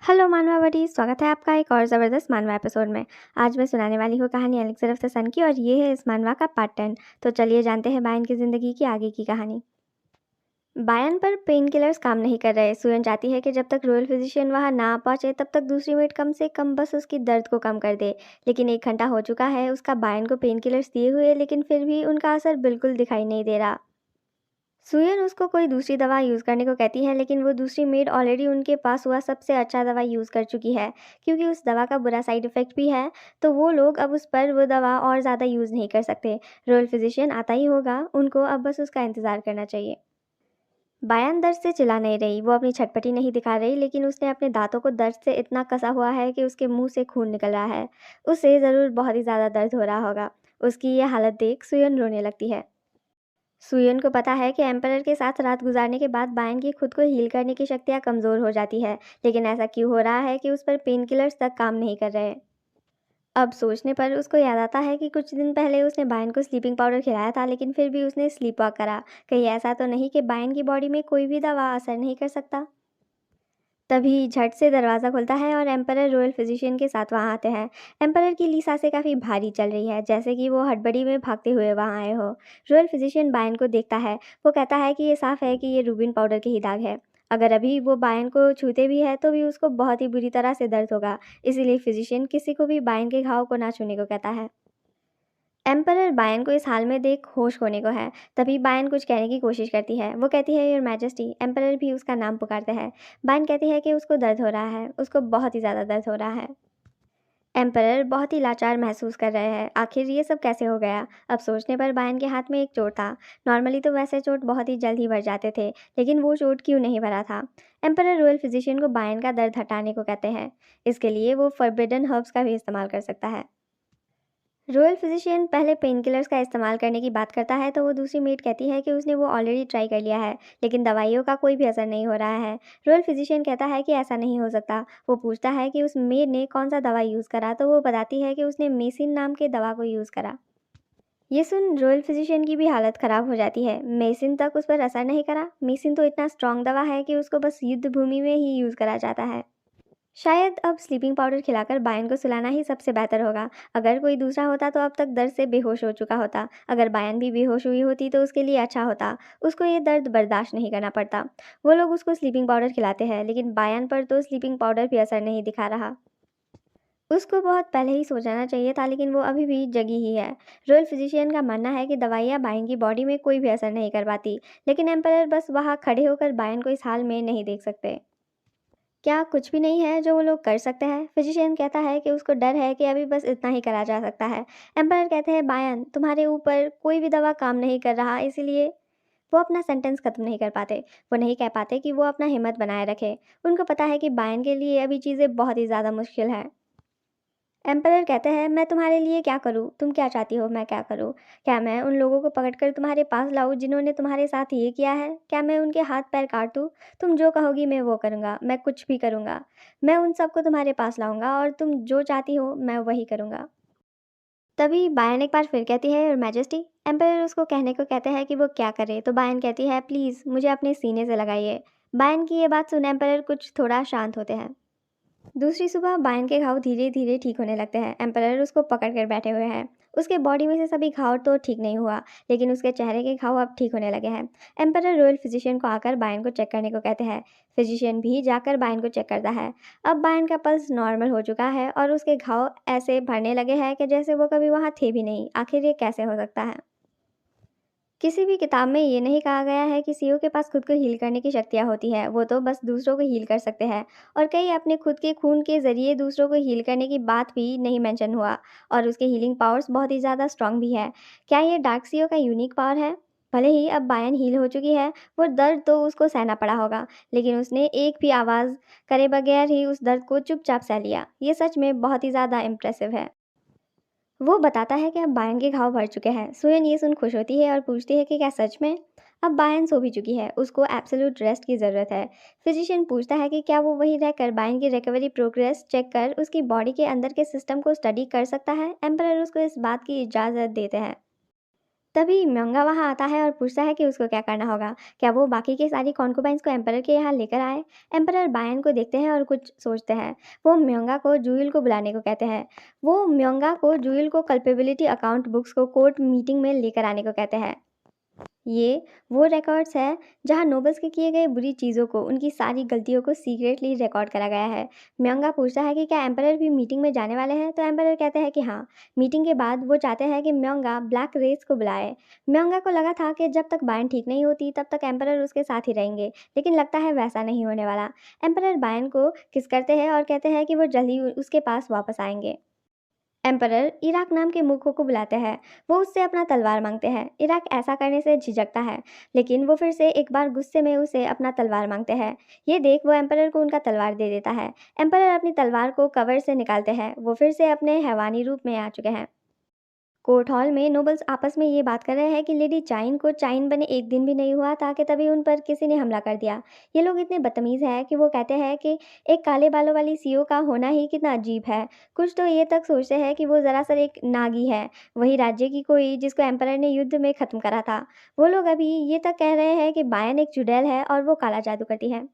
Hello मानवा बडी, स्वागत है आपका एक और ज़बरदस्त मानवा एपिसोड में। आज मैं सुनाने वाली हूँ कहानी एलेक्जेंडर ऑफ द सन की और ये है इस मानवा का पार्ट 10। तो चलिए जानते हैं बायन की ज़िंदगी की आगे की कहानी। बायन पर पेन किलर्स काम नहीं कर रहे। सुयन चाहती है कि जब तक रॉयल फिजिशियन वहाँ ना पहुँचे तब तक दूसरी मेड कम से कम बस उसकी दर्द को कम कर दे। लेकिन 1 घंटा हो चुका है उसका बायन को पेन किलर्स दिए हुए, लेकिन फिर भी उनका असर बिल्कुल दिखाई नहीं दे रहा। सुयन उसको कोई दूसरी दवा यूज़ करने को कहती है, लेकिन वो दूसरी मेड ऑलरेडी उनके पास हुआ सबसे अच्छा दवा यूज़ कर चुकी है। क्योंकि उस दवा का बुरा साइड इफ़ेक्ट भी है, तो वो लोग अब उस पर वो दवा और ज़्यादा यूज़ नहीं कर सकते। रॉयल फिजिशियन आता ही होगा, उनको अब बस उसका इंतज़ार करना चाहिए। बायान दर्द से चिल्ला नहीं रही, वो अपनी छटपटी नहीं दिखा रही, लेकिन उसने अपने दांतों को दर्द से इतना कसा हुआ है कि उसके मुंह से खून निकल रहा है। उसे ज़रूर बहुत ही ज़्यादा दर्द हो रहा होगा। उसकी ये हालत देख सुयन रोने लगती है। सुयन को पता है कि एम्परर के साथ रात गुजारने के बाद बायन की खुद को हील करने की शक्तियाँ कमज़ोर हो जाती है, लेकिन ऐसा क्यों हो रहा है कि उस पर पेन किलर्स तक काम नहीं कर रहे। अब सोचने पर उसको याद आता है कि कुछ दिन पहले उसने बायन को स्लीपिंग पाउडर खिलाया था, लेकिन फिर भी उसने स्लीप वॉक करा। कहीं ऐसा तो नहीं कि बायन की बॉडी में कोई भी दवा असर नहीं कर सकता। तभी झट से दरवाज़ा खुलता है और एम्परर रॉयल फिजिशियन के साथ वहाँ आते हैं। एम्परर की ली सांसें काफ़ी भारी चल रही है, जैसे कि वो हड़बड़ी में भागते हुए वहाँ आए हो। रॉयल फिजिशियन बायन को देखता है। वो कहता है कि ये साफ है कि ये रूबिन पाउडर के ही दाग है। अगर अभी वो बायन को छूते भी है तो भी उसको बहुत ही बुरी तरह से दर्द होगा। इसीलिए फिजिशियन किसी को भी बायन के घाव को ना छूने को कहता है। एम्परर बायन को इस हाल में देख होश खोने को है। तभी बायन कुछ कहने की कोशिश करती है। वो कहती है योर मैजेस्टी। एम्परर भी उसका नाम पुकारते हैं। बायन कहती है कि उसको दर्द हो रहा है, उसको बहुत ही ज़्यादा दर्द हो रहा है। एम्परर बहुत ही लाचार महसूस कर रहे हैं। आखिर ये सब कैसे हो गया। अब सोचने पर बायन के हाथ में एक चोट था। नॉर्मली तो वैसे चोट बहुत ही जल्द ही भर जाते थे, लेकिन वो चोट क्यों नहीं भरा था। एम्परर रॉयल फिजिशियन को बायन का दर्द हटाने को कहते हैं। इसके लिए वो फॉरबिडन हर्ब्स का भी इस्तेमाल कर सकता है। रॉयल फिजिशियन पहले पेनकिलर्स का इस्तेमाल करने की बात करता है, तो वो दूसरी मेड कहती है कि उसने वो ऑलरेडी ट्राई कर लिया है, लेकिन दवाइयों का कोई भी असर नहीं हो रहा है। रॉयल फिजिशियन कहता है कि ऐसा नहीं हो सकता। वो पूछता है कि उस मेड ने कौन सा दवा यूज़ करा, तो वो बताती है कि उसने मेसिन नाम के दवा को यूज़ करा। ये सुन रॉयल फिजिशियन की भी हालत ख़राब हो जाती है। मेसिन तक उस पर असर नहीं करा। मेसिन तो इतना स्ट्रॉन्ग दवा है कि उसको बस युद्ध भूमि में ही यूज़ करा जाता है। शायद अब स्लीपिंग पाउडर खिलाकर बायन को सुलाना ही सबसे बेहतर होगा। अगर कोई दूसरा होता तो अब तक दर्द से बेहोश हो चुका होता। अगर बायन भी बेहोश हुई होती तो उसके लिए अच्छा होता। उसको ये दर्द बर्दाश्त नहीं करना पड़ता। वो लोग उसको स्लीपिंग पाउडर खिलाते हैं, लेकिन बायन पर तो स्लीपिंग पाउडर भी असर नहीं दिखा रहा। उसको बहुत पहले ही सो जाना चाहिए था, लेकिन वो अभी भी जगी ही है। रॉयल फिजिशियन का मानना है कि दवाइयाँ बायन की बॉडी में कोई भी असर नहीं कर पाती, लेकिन एम्परर बस वहाँ खड़े होकर बायन को इस हाल में नहीं देख सकते। क्या कुछ भी नहीं है जो वो लोग कर सकते हैं? फिजिशियन कहता है कि उसको डर है कि अभी बस इतना ही करा जा सकता है। एम्परर कहते हैं बायन तुम्हारे ऊपर कोई भी दवा काम नहीं कर रहा, इसीलिए वो अपना सेंटेंस खत्म नहीं कर पाते। वो नहीं कह पाते कि वो अपना हिम्मत बनाए रखे। उनको पता है कि बायन के लिए अभी चीज़ें बहुत ही ज़्यादा मुश्किल हैं। एम्परर कहते हैं मैं तुम्हारे लिए क्या करूँ? तुम क्या चाहती हो मैं क्या करूँ? क्या मैं उन लोगों को पकड़कर तुम्हारे पास लाऊँ जिन्होंने तुम्हारे साथ ये किया है? क्या मैं उनके हाथ पैर काट दूँ? तुम जो कहोगी मैं वो करूँगा, मैं कुछ भी करूँगा। मैं उन सबको तुम्हारे पास लाऊँगा और तुम जो चाहती हो मैं वही करूँगा। तभी बायन एक बार फिर कहती है योर मैजेस्टी। एम्परर उसको कहने को कहते हैं कि वो क्या करे, तो बायन कहती है प्लीज़ मुझे अपने सीने से लगाइए। बायन की ये बात सुन एम्परर कुछ थोड़ा शांत होते हैं। दूसरी सुबह बायन के घाव धीरे धीरे ठीक होने लगते हैं। एम्परर उसको पकड़ कर बैठे हुए हैं। उसके बॉडी में से सभी घाव तो ठीक नहीं हुआ, लेकिन उसके चेहरे के घाव अब ठीक होने लगे हैं। एम्परर रॉयल फिजिशियन को आकर बायन को चेक करने को कहते हैं। फिजिशियन भी जाकर बायन को चेक करता है। अब बायन का पल्स नॉर्मल हो चुका है और उसके घाव ऐसे भरने लगे हैं कि जैसे वो कभी वहाँ थे भी नहीं। आखिर ये कैसे हो सकता है। किसी भी किताब में ये नहीं कहा गया है कि सीईओ के पास खुद को हील करने की शक्तियाँ होती है। वो तो बस दूसरों को हील कर सकते हैं, और कहीं अपने खुद के खून के ज़रिए दूसरों को हील करने की बात भी नहीं मेंशन हुआ। और उसके हीलिंग पावर्स बहुत ही ज़्यादा स्ट्रॉन्ग भी है। क्या ये डार्क सीईओ का यूनिक पावर है? भले ही अब बायन हील हो चुकी है, वो दर्द तो उसको सहना पड़ा होगा, लेकिन उसने एक भी आवाज़ करे बगैर ही उस दर्द को चुपचाप सह लिया। ये सच में बहुत ही ज़्यादा इम्प्रेसिव है। वो बताता है कि अब बायन के घाव भर चुके हैं। सुयन ये सुन खुश होती है और पूछती है कि क्या सच में? अब बायन सो भी चुकी है, उसको एब्सोल्यूट रेस्ट की ज़रूरत है। फिजिशियन पूछता है कि क्या वो वहीं रहकर बायन की रिकवरी प्रोग्रेस चेक कर उसकी बॉडी के अंदर के सिस्टम को स्टडी कर सकता है। एम्परर उसको इस बात की इजाज़त देते हैं। तभी म्योंगा वहाँ आता है और पूछता है कि उसको क्या करना होगा। क्या वो बाकी के सारी कॉन्कुबाइंस को एम्परर के यहाँ लेकर आए? एम्परर बायन को देखते हैं और कुछ सोचते हैं। वो म्योंगा को जुइल को बुलाने को कहते हैं। वो म्योंगा को जुइल को कल्पेबिलिटी अकाउंट बुक्स को कोर्ट मीटिंग में लेकर आने को कहते हैं। ये वो रिकॉर्ड्स है जहाँ नोबल्स के किए गए बुरी चीज़ों को, उनकी सारी गलतियों को सीक्रेटली रिकॉर्ड करा गया है। म्योंगा पूछता है कि क्या एम्परर भी मीटिंग में जाने वाले हैं, तो एम्परर कहते हैं कि हाँ। मीटिंग के बाद वो चाहते हैं कि म्योंगा ब्लैक रेस को बुलाए। म्योंगा को लगा था कि जब तक बायन ठीक नहीं होती तब तक एम्परर उसके साथ ही रहेंगे, लेकिन लगता है वैसा नहीं होने वाला। एम्परर बायन को किस करते हैं और कहते हैं कि वो जल्दी उसके पास वापस आएंगे। एम्परर इराक नाम के मूर्ख को बुलाते हैं। वो उससे अपना तलवार मांगते हैं। इराक ऐसा करने से झिझकता है, लेकिन वो फिर से एक बार गुस्से में उसे अपना तलवार मांगते हैं। ये देख वो एम्परर को उनका तलवार दे देता है। एम्परर अपनी तलवार को कवर से निकालते हैं। वो फिर से अपने हैवानी रूप में आ चुके हैं। कोर्ट हॉल में नोबल्स आपस में ये बात कर रहे हैं कि लेडी चाइन को चाइन बने एक दिन भी नहीं हुआ था कि तभी उन पर किसी ने हमला कर दिया। ये लोग इतने बदतमीज़ हैं कि वो कहते हैं कि एक काले बालों वाली सीईओ का होना ही कितना अजीब है। कुछ तो ये तक सोचते हैं कि वो ज़रा एक नागी है, वही राज्य की कोई जिसको एम्परर ने युद्ध में ख़त्म करा था। वो लोग अभी ये तक कह रहे हैं कि बायन एक चुड़ैल है और वो काला जादू करती है।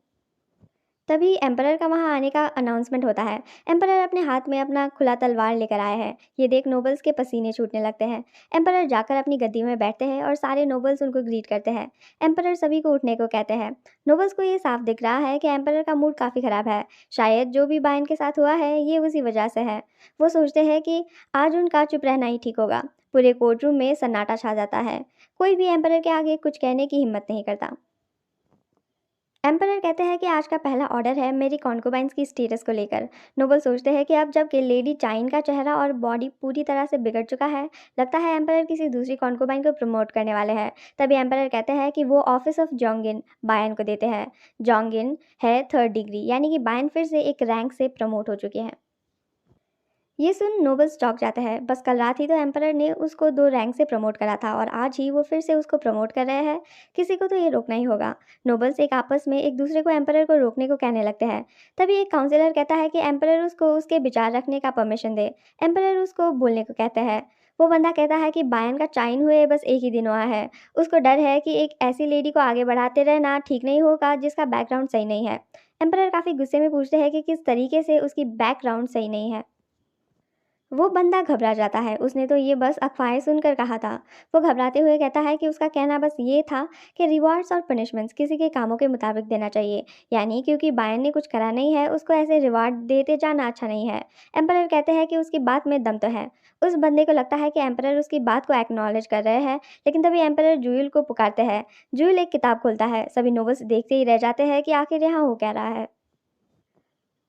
तभी एम्परर का वहाँ आने का अनाउंसमेंट होता है। एम्परर अपने हाथ में अपना खुला तलवार लेकर आए हैं। ये देख नोबल्स के पसीने छूटने लगते हैं। एम्परर जाकर अपनी गद्दी में बैठते हैं और सारे नोबल्स उनको ग्रीट करते हैं। एम्परर सभी को उठने को कहते हैं। नोबल्स को ये साफ दिख रहा है कि एम्परर का मूड काफ़ी ख़राब है। शायद जो भी बायन के साथ हुआ है ये उसी वजह से है। वो सोचते हैं कि आज उनका चुप रहना ही ठीक होगा। पूरे कोर्ट रूम में सन्नाटा छा जाता है। कोई भी एम्परर के आगे कुछ कहने की हिम्मत नहीं करता। एम्परर कहते हैं कि आज का पहला ऑर्डर है मेरी कॉन्कुबाइंस की स्टेटस को लेकर। नोबल सोचते हैं कि अब जबकि लेडी चाइन का चेहरा और बॉडी पूरी तरह से बिगड़ चुका है, लगता है एम्परर किसी दूसरी कॉन्कुबाइन को प्रमोट करने वाले हैं। तभी एम्परर कहते हैं कि वो ऑफिस ऑफ जोंगिन बायन को देते हैं। जोंगिन है 3rd डिग्री, यानी कि बायन फिर से एक रैंक से प्रमोट हो चुके हैं। ये सुन नोबल्स चौंक जाता है। बस कल रात ही तो एम्परर ने उसको 2 रैंक से प्रमोट करा था और आज ही वो फिर से उसको प्रमोट कर रहे हैं। किसी को तो ये रोकना ही होगा। नोबल्स एक आपस में एक दूसरे को एम्परर को रोकने को कहने लगते हैं। तभी एक काउंसलर कहता है कि एम्परर उसको उसके विचार रखने का परमिशन दे। एम्परर उसको बोलने को कहते हैं। वो बंदा कहता है कि बायन का चाइन हुए बस एक ही दिन हुआ है। उसको डर है कि एक ऐसी लेडी को आगे बढ़ाते रहना ठीक नहीं होगा जिसका बैकग्राउंड सही नहीं है। एम्परर काफ़ी गुस्से में पूछते हैं कि किस तरीके से उसकी बैकग्राउंड सही नहीं है। वो बंदा घबरा जाता है। उसने तो ये बस अफ़वाहें सुनकर कहा था। वो घबराते हुए कहता है कि उसका कहना बस ये था कि रिवॉर्ड्स और पनिशमेंट्स किसी के कामों के मुताबिक देना चाहिए। यानी क्योंकि बायन ने कुछ करा नहीं है, उसको ऐसे रिवॉर्ड देते जाना अच्छा नहीं है। एम्परर कहते हैं कि उसकी बात में दम तो है। उस बंदे को लगता है कि एम्परर उसकी बात को एक्नॉलेज कर रहे हैं, लेकिन तभी एम्परर जूयल को पुकारते हैं। जूयल एक किताब खोलता है। सभी नोबल्स देखते ही रह जाते हैं कि आखिर यहाँ हो क्या रहा है।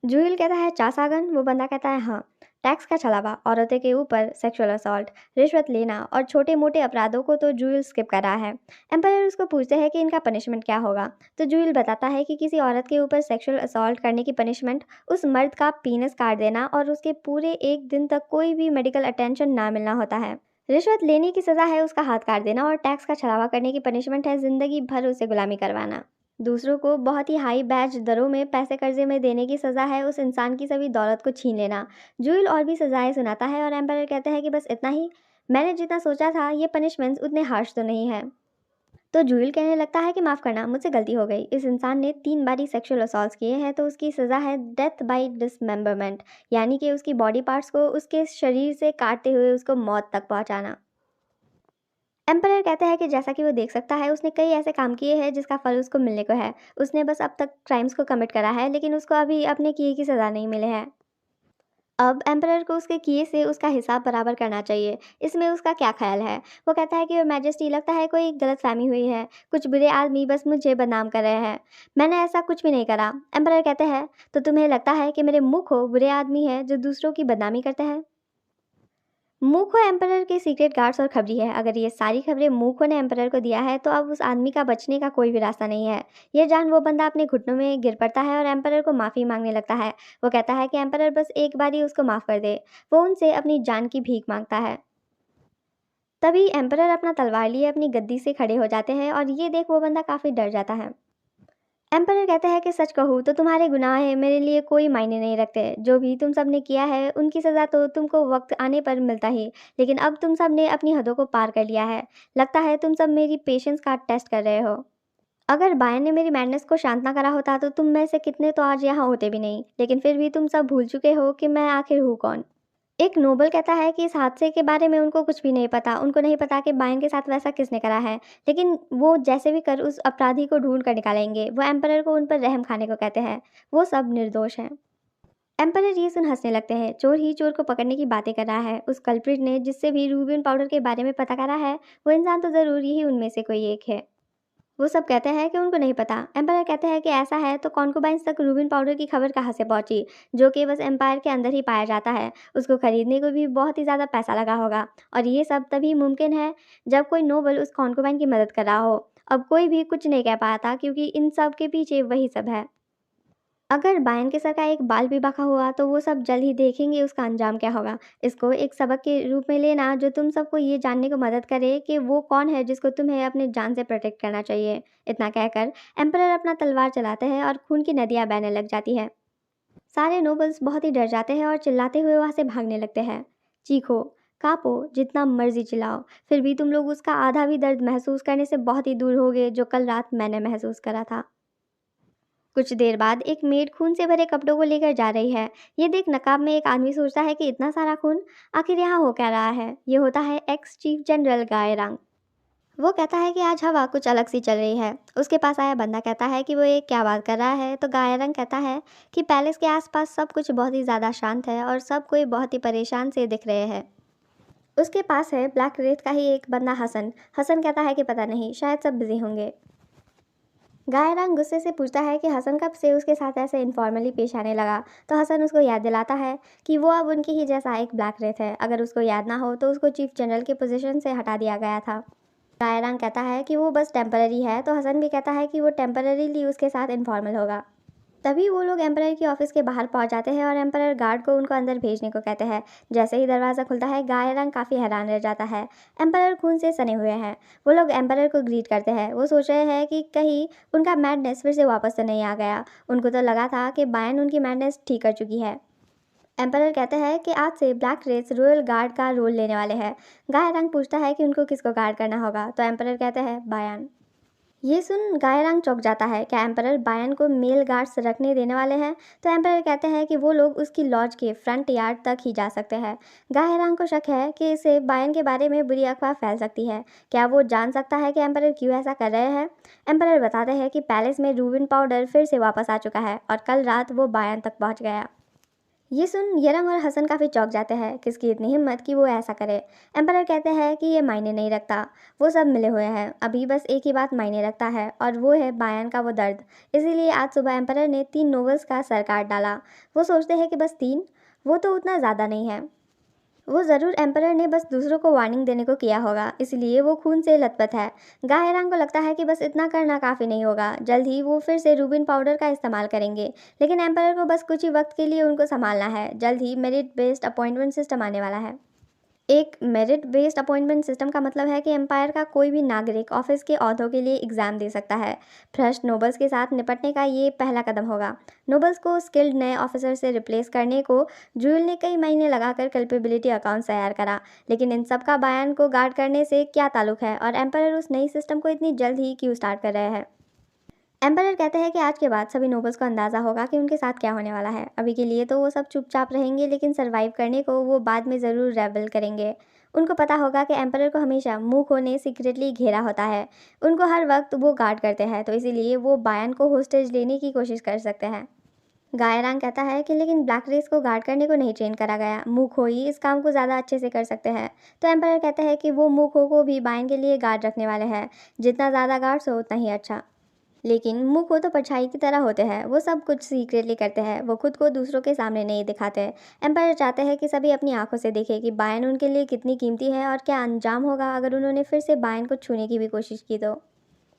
जूहिल कहता है चासागन। वो बंदा कहता है हाँ। टैक्स का छलावा, औरतें के ऊपर सेक्सुअल असॉल्ट, रिश्वत लेना और छोटे मोटे अपराधों को तो जूहिल स्किप कर रहा है। एम्पायर उसको पूछते हैं कि इनका पनिशमेंट क्या होगा, तो जूहिल बताता है कि किसी औरत के ऊपर सेक्सुअल असॉल्ट करने की पनिशमेंट उस मर्द का पीनस काट देना और उसके पूरे एक दिन तक कोई भी मेडिकल अटेंशन ना मिलना होता है। रिश्वत लेने की सज़ा है उसका हाथ काट देना और टैक्स का छलावा करने की पनिशमेंट है ज़िंदगी भर उसे गुलामी करवाना। दूसरों को बहुत ही हाई बैच दरों में पैसे कर्जे में देने की सज़ा है उस इंसान की सभी दौलत को छीन लेना। जूल और भी सज़ाएं सुनाता है और एम्पायर कहते हैं कि बस इतना ही। मैंने जितना सोचा था ये पनिशमेंट्स उतने हार्श तो नहीं है। तो जूल कहने लगता है कि माफ़ करना, मुझसे गलती हो गई। इस इंसान ने 3 बारी सेक्सुअल असॉल्ट किए हैं तो उसकी सज़ा है डेथ बाय डिसमेंबरमेंट, यानी कि उसकी बॉडी पार्ट्स को उसके शरीर से काटते हुए उसको मौत तक पहुंचाना। एम्परर कहते हैं कि जैसा कि वो देख सकता है उसने कई ऐसे काम किए हैं जिसका फल उसको मिलने को है। उसने बस अब तक क्राइम्स को कमिट करा है, लेकिन उसको अभी अपने किए की सज़ा नहीं मिले है। अब एम्परर को उसके किए से उसका हिसाब बराबर करना चाहिए। इसमें उसका क्या ख्याल है? वो कहता है कि योर मैजेस्टी, लगता है कोई गलतफ़हमी हुई है। कुछ बुरे आदमी बस मुझे बदनाम कर रहे हैं। मैंने ऐसा कुछ भी नहीं करा। एम्परर कहते हैं, तो तुम्हें लगता है कि मेरे मुखो बुरे आदमी हैं जो दूसरों की बदनामी करते हैं? मूको एम्परर के सीक्रेट गार्ड्स और खबरी है। अगर ये सारी खबरें मूको ने एम्परर को दिया है तो अब उस आदमी का बचने का कोई भी रास्ता नहीं है। ये जान वो बंदा अपने घुटनों में गिर पड़ता है और एम्परर को माफ़ी मांगने लगता है। वो कहता है कि एम्परर बस एक बार ही उसको माफ़ कर दे। वो उनसे अपनी जान की भीख मांगता है। तभी एम्परर अपना तलवार लिए अपनी गद्दी से खड़े हो जाते हैं और ये देख वो बंदा काफ़ी डर जाता है। एम्परर कहते हैं कि सच कहूँ तो तुम्हारे गुनाह मेरे लिए कोई मायने नहीं रखते। जो भी तुम सब ने किया है उनकी सज़ा तो तुमको वक्त आने पर मिलता ही, लेकिन अब तुम सब ने अपनी हदों को पार कर लिया है। लगता है तुम सब मेरी पेशेंस का टेस्ट कर रहे हो। अगर बायन ने मेरी मैडनेस को शांत ना करा होता तो तुम में से कितने तो आज यहाँ होते भी नहीं, लेकिन फिर भी तुम सब भूल चुके हो कि मैं आखिर हूँ कौन। एक नोबल कहता है कि इस हादसे के बारे में उनको कुछ भी नहीं पता, उनको नहीं पता कि बायन के साथ वैसा किसने करा है, लेकिन वो जैसे भी कर उस अपराधी को ढूंढ कर निकालेंगे। वो एम्परर को उन पर रहम खाने को कहते हैं। वो सब निर्दोष हैं। एम्परर ये सुन हंसने लगते हैं। चोर ही चोर को पकड़ने की बातें कर रहा है। उस कल्प्रिट ने जिससे भी रूबिन पाउडर के बारे में पता करा है, वो इंसान तो ज़रूर ही उनमें से कोई एक है। वो सब कहते हैं कि उनको नहीं पता। एम्पायर कहते हैं कि ऐसा है तो कॉन्कुबाइंस तक रूबिन पाउडर की खबर कहाँ से पहुंची, जो कि बस एम्पायर के अंदर ही पाया जाता है। उसको खरीदने को भी बहुत ही ज़्यादा पैसा लगा होगा, और ये सब तभी मुमकिन है जब कोई नोबल उस कॉन्कुबाइन की मदद कर रहा हो। अब कोई भी कुछ नहीं कह पाता क्योंकि इन सब के पीछे वही सब है। अगर बायन के सर का एक बाल भी बांका हुआ तो वो सब जल्द ही देखेंगे उसका अंजाम क्या होगा। इसको एक सबक के रूप में लेना जो तुम सबको ये जानने को मदद करे कि वो कौन है जिसको तुम्हें अपने जान से प्रोटेक्ट करना चाहिए। इतना कहकर एम्परर अपना तलवार चलाते हैं और खून की नदियाँ बहने लग जाती है। सारे नोबल्स बहुत ही डर जाते हैं और चिल्लाते हुए वहाँ से भागने लगते हैं। चीखो, कांपो, जितना मर्जी चिल्लाओ, फिर भी तुम लोग उसका आधा भी दर्द महसूस करने से बहुत ही दूर होगे जो कल रात मैंने महसूस करा था। कुछ देर बाद एक मेड खून से भरे कपड़ों को लेकर जा रही है। ये देख नकाब में एक आदमी सोचता है कि इतना सारा खून आखिर यहाँ हो क्या रहा है। ये होता है एक्स चीफ जनरल गाय रंग। वो कहता है कि आज हवा कुछ अलग सी चल रही है। उसके पास आया बंदा कहता है कि वो ये क्या बात कर रहा है, तो गाय रंग कहता है कि पैलेस के आसपास सब कुछ बहुत ही ज़्यादा शांत है और सब कोई बहुत ही परेशान से दिख रहे हैं। उसके पास है ब्लैक रेत का ही एक बंदा हसन। हसन कहता है कि पता नहीं, शायद सब बिजी होंगे। गायरान गुस्से से पूछता है कि हसन कब से उसके साथ ऐसे इनफॉर्मली पेश आने लगा, तो हसन उसको याद दिलाता है कि वो अब उनकी ही जैसा एक ब्लैक रेत है। अगर उसको याद ना हो तो उसको चीफ जनरल के पोजीशन से हटा दिया गया था। गायरान कहता है कि वो बस टेम्पररी है, तो हसन भी कहता है कि वो टेम्पररीली उसके साथ इनफॉर्मल होगा। तभी वो लोग एम्परर के ऑफिस के बाहर पहुंच जाते हैं और एम्परर गार्ड को उनको अंदर भेजने को कहते हैं। जैसे ही दरवाज़ा खुलता है गायरंग काफ़ी हैरान रह जाता है। एम्परर खून से सने हुए हैं। वो लोग एम्परर को ग्रीट करते हैं। वो सोच रहे हैं कि कहीं उनका मैडनेस फिर से वापस तो नहीं आ गया। उनको तो लगा था कि बायन उनकी मैडनेस ठीक कर चुकी है। एम्परर कहते हैं कि आज से ब्लैक रेस रॉयल गार्ड का रोल लेने वाले हैं। गायरंग पूछता है कि उनको किसको गार्ड करना होगा, तो एम्परर कहते हैं बायन। ये सुन गायरांग चौंक जाता है। क्या एम्परर बायन को मेल गार्ड्स रखने देने वाले हैं, तो एम्परर कहते हैं कि वो लोग उसकी लॉज के फ्रंट यार्ड तक ही जा सकते हैं। गायरांग को शक है कि इससे बायन के बारे में बुरी अफवाह फैल सकती है। क्या वो जान सकता है कि एम्परर क्यों ऐसा कर रहे हैं। एम्परर बताते हैं कि पैलेस में रूबिन पाउडर फिर से वापस आ चुका है और कल रात वो बायन तक पहुंच गया। ये सुन यरंग और हसन काफ़ी चौंक जाते हैं। किसकी इतनी हिम्मत कि वो ऐसा करे। एम्परर कहते हैं कि ये मायने नहीं रखता, वो सब मिले हुए हैं। अभी बस एक ही बात मायने रखता है और वो है बायन का वो दर्द। इसीलिए आज सुबह एम्परर ने 3 नोवेल्स का सर काट डाला। वो सोचते हैं कि बस 3, वो तो उतना ज़्यादा नहीं है। वो ज़रूर एम्परर ने बस दूसरों को वार्निंग देने को किया होगा, इसलिए वो खून से लथपथ है। गायरांग को लगता है कि बस इतना करना काफ़ी नहीं होगा। जल्द ही वो फिर से रूबिन पाउडर का इस्तेमाल करेंगे, लेकिन एम्परर को बस कुछ ही वक्त के लिए उनको संभालना है। जल्द ही मेरिट बेस्ड अपॉइंटमेंट सिस्टम आने वाला है। एक मेरिट बेस्ड अपॉइंटमेंट सिस्टम का मतलब है कि एम्पायर का कोई भी नागरिक ऑफिस के ओहदों के लिए एग्ज़ाम दे सकता है। भ्रष्ट नोबल्स के साथ निपटने का ये पहला कदम होगा। नोबल्स को स्किल्ड नए ऑफिसर से रिप्लेस करने को जूल ने कई महीने लगाकर कल्पेबिलिटी अकाउंट तैयार करा, लेकिन इन सब का बयान को गार्ड करने से क्या ताल्लुक है और एम्पायर उस नई सिस्टम को इतनी जल्द ही क्यों स्टार्ट कर रहे हैं। एम्परर कहते हैं कि आज के बाद सभी नोबल्स को अंदाज़ा होगा कि उनके साथ क्या होने वाला है। अभी के लिए तो वो सब चुपचाप रहेंगे, लेकिन सरवाइव करने को वो बाद में ज़रूर रेबल करेंगे। उनको पता होगा कि एम्परर को हमेशा मुँह खोने सीक्रेटली घेरा होता है। उनको हर वक्त वो गार्ड करते हैं, तो इसीलिए वो बायन को होस्टेज लेने की कोशिश कर सकते हैं। गायरांग कहता है कि लेकिन ब्लैक रेस को गार्ड करने को नहीं ट्रेन करा गया, मुँह खो ही इस काम को ज़्यादा अच्छे से कर सकते हैं। तो एम्परर कहते हैं कि वो मुँह खो को भी बायन के लिए गार्ड रखने वाले हैं। जितना ज़्यादा गार्ड्स हो उतना ही अच्छा। लेकिन मुँह को तो परछाई की तरह होते हैं। वो सब कुछ सीक्रेटली करते हैं, वो खुद को दूसरों के सामने नहीं दिखाते। एम्पायर चाहते हैं कि सभी अपनी आंखों से देखें कि बायन उनके लिए कितनी कीमती है और क्या अंजाम होगा अगर उन्होंने फिर से बायन को छूने की भी कोशिश की तो।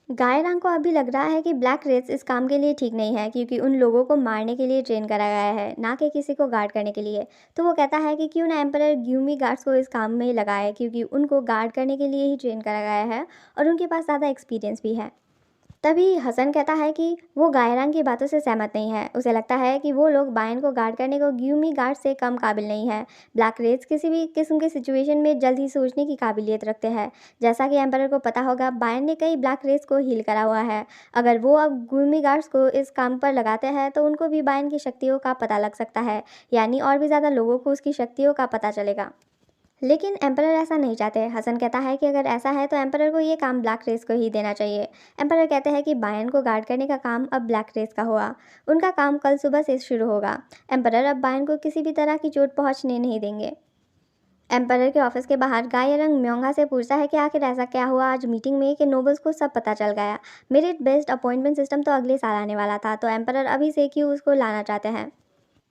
गायरांग को अभी लग रहा है कि ब्लैक रेस इस काम के लिए ठीक नहीं है, क्योंकि उन लोगों को मारने के लिए ट्रेन करा गया है, ना कि किसी को गार्ड करने के लिए। तो वो कहता है कि क्यों ना एम्परर ग्यूमी गार्ड्स को इस काम में लगाए, क्योंकि उनको गार्ड करने के लिए ही ट्रेन करा गया है और उनके पास ज़्यादा एक्सपीरियंस भी है। तभी हसन कहता है कि वो गायरांग की बातों से सहमत नहीं है। उसे लगता है कि वो गायरांग की बातों से सहमत नहीं है। उसे लगता है कि वो लोग बायन को गार्ड करने को ग्यूमी गार्ड से कम काबिल नहीं है। ब्लैक रेज किसी भी किस्म की सिचुएशन में जल्द ही सोचने की काबिलियत रखते हैं। जैसा कि एम्परर को पता होगा, बायन ने कई ब्लैक रेज को हील करा हुआ है। अगर वो अब ग्यूमी गार्ड्स को इस काम पर लगाते हैं तो उनको भी बायन की शक्तियों का पता लग सकता है, यानी और भी ज़्यादा लोगों को उसकी शक्तियों का पता चलेगा। लेकिन एम्परर ऐसा नहीं चाहते। हसन कहता है कि अगर ऐसा है तो एम्परर को ये काम ब्लैक रेस को ही देना चाहिए। एम्परर कहते हैं कि बायन को गार्ड करने का काम अब ब्लैक रेस का हुआ। उनका काम कल सुबह से शुरू होगा। एम्परर अब बायन को किसी भी तरह की चोट पहुंचने नहीं देंगे। एम्परर के ऑफिस के बाहर गायरंग म्योंगा से पूछता है कि आखिर ऐसा क्या हुआ आज मीटिंग में कि नोबल्स को सब पता चल गया। मेरिट बेस्ड अपॉइंटमेंट सिस्टम तो अगले साल आने वाला था, तो एम्परर अभी से क्यों उसको लाना चाहते हैं।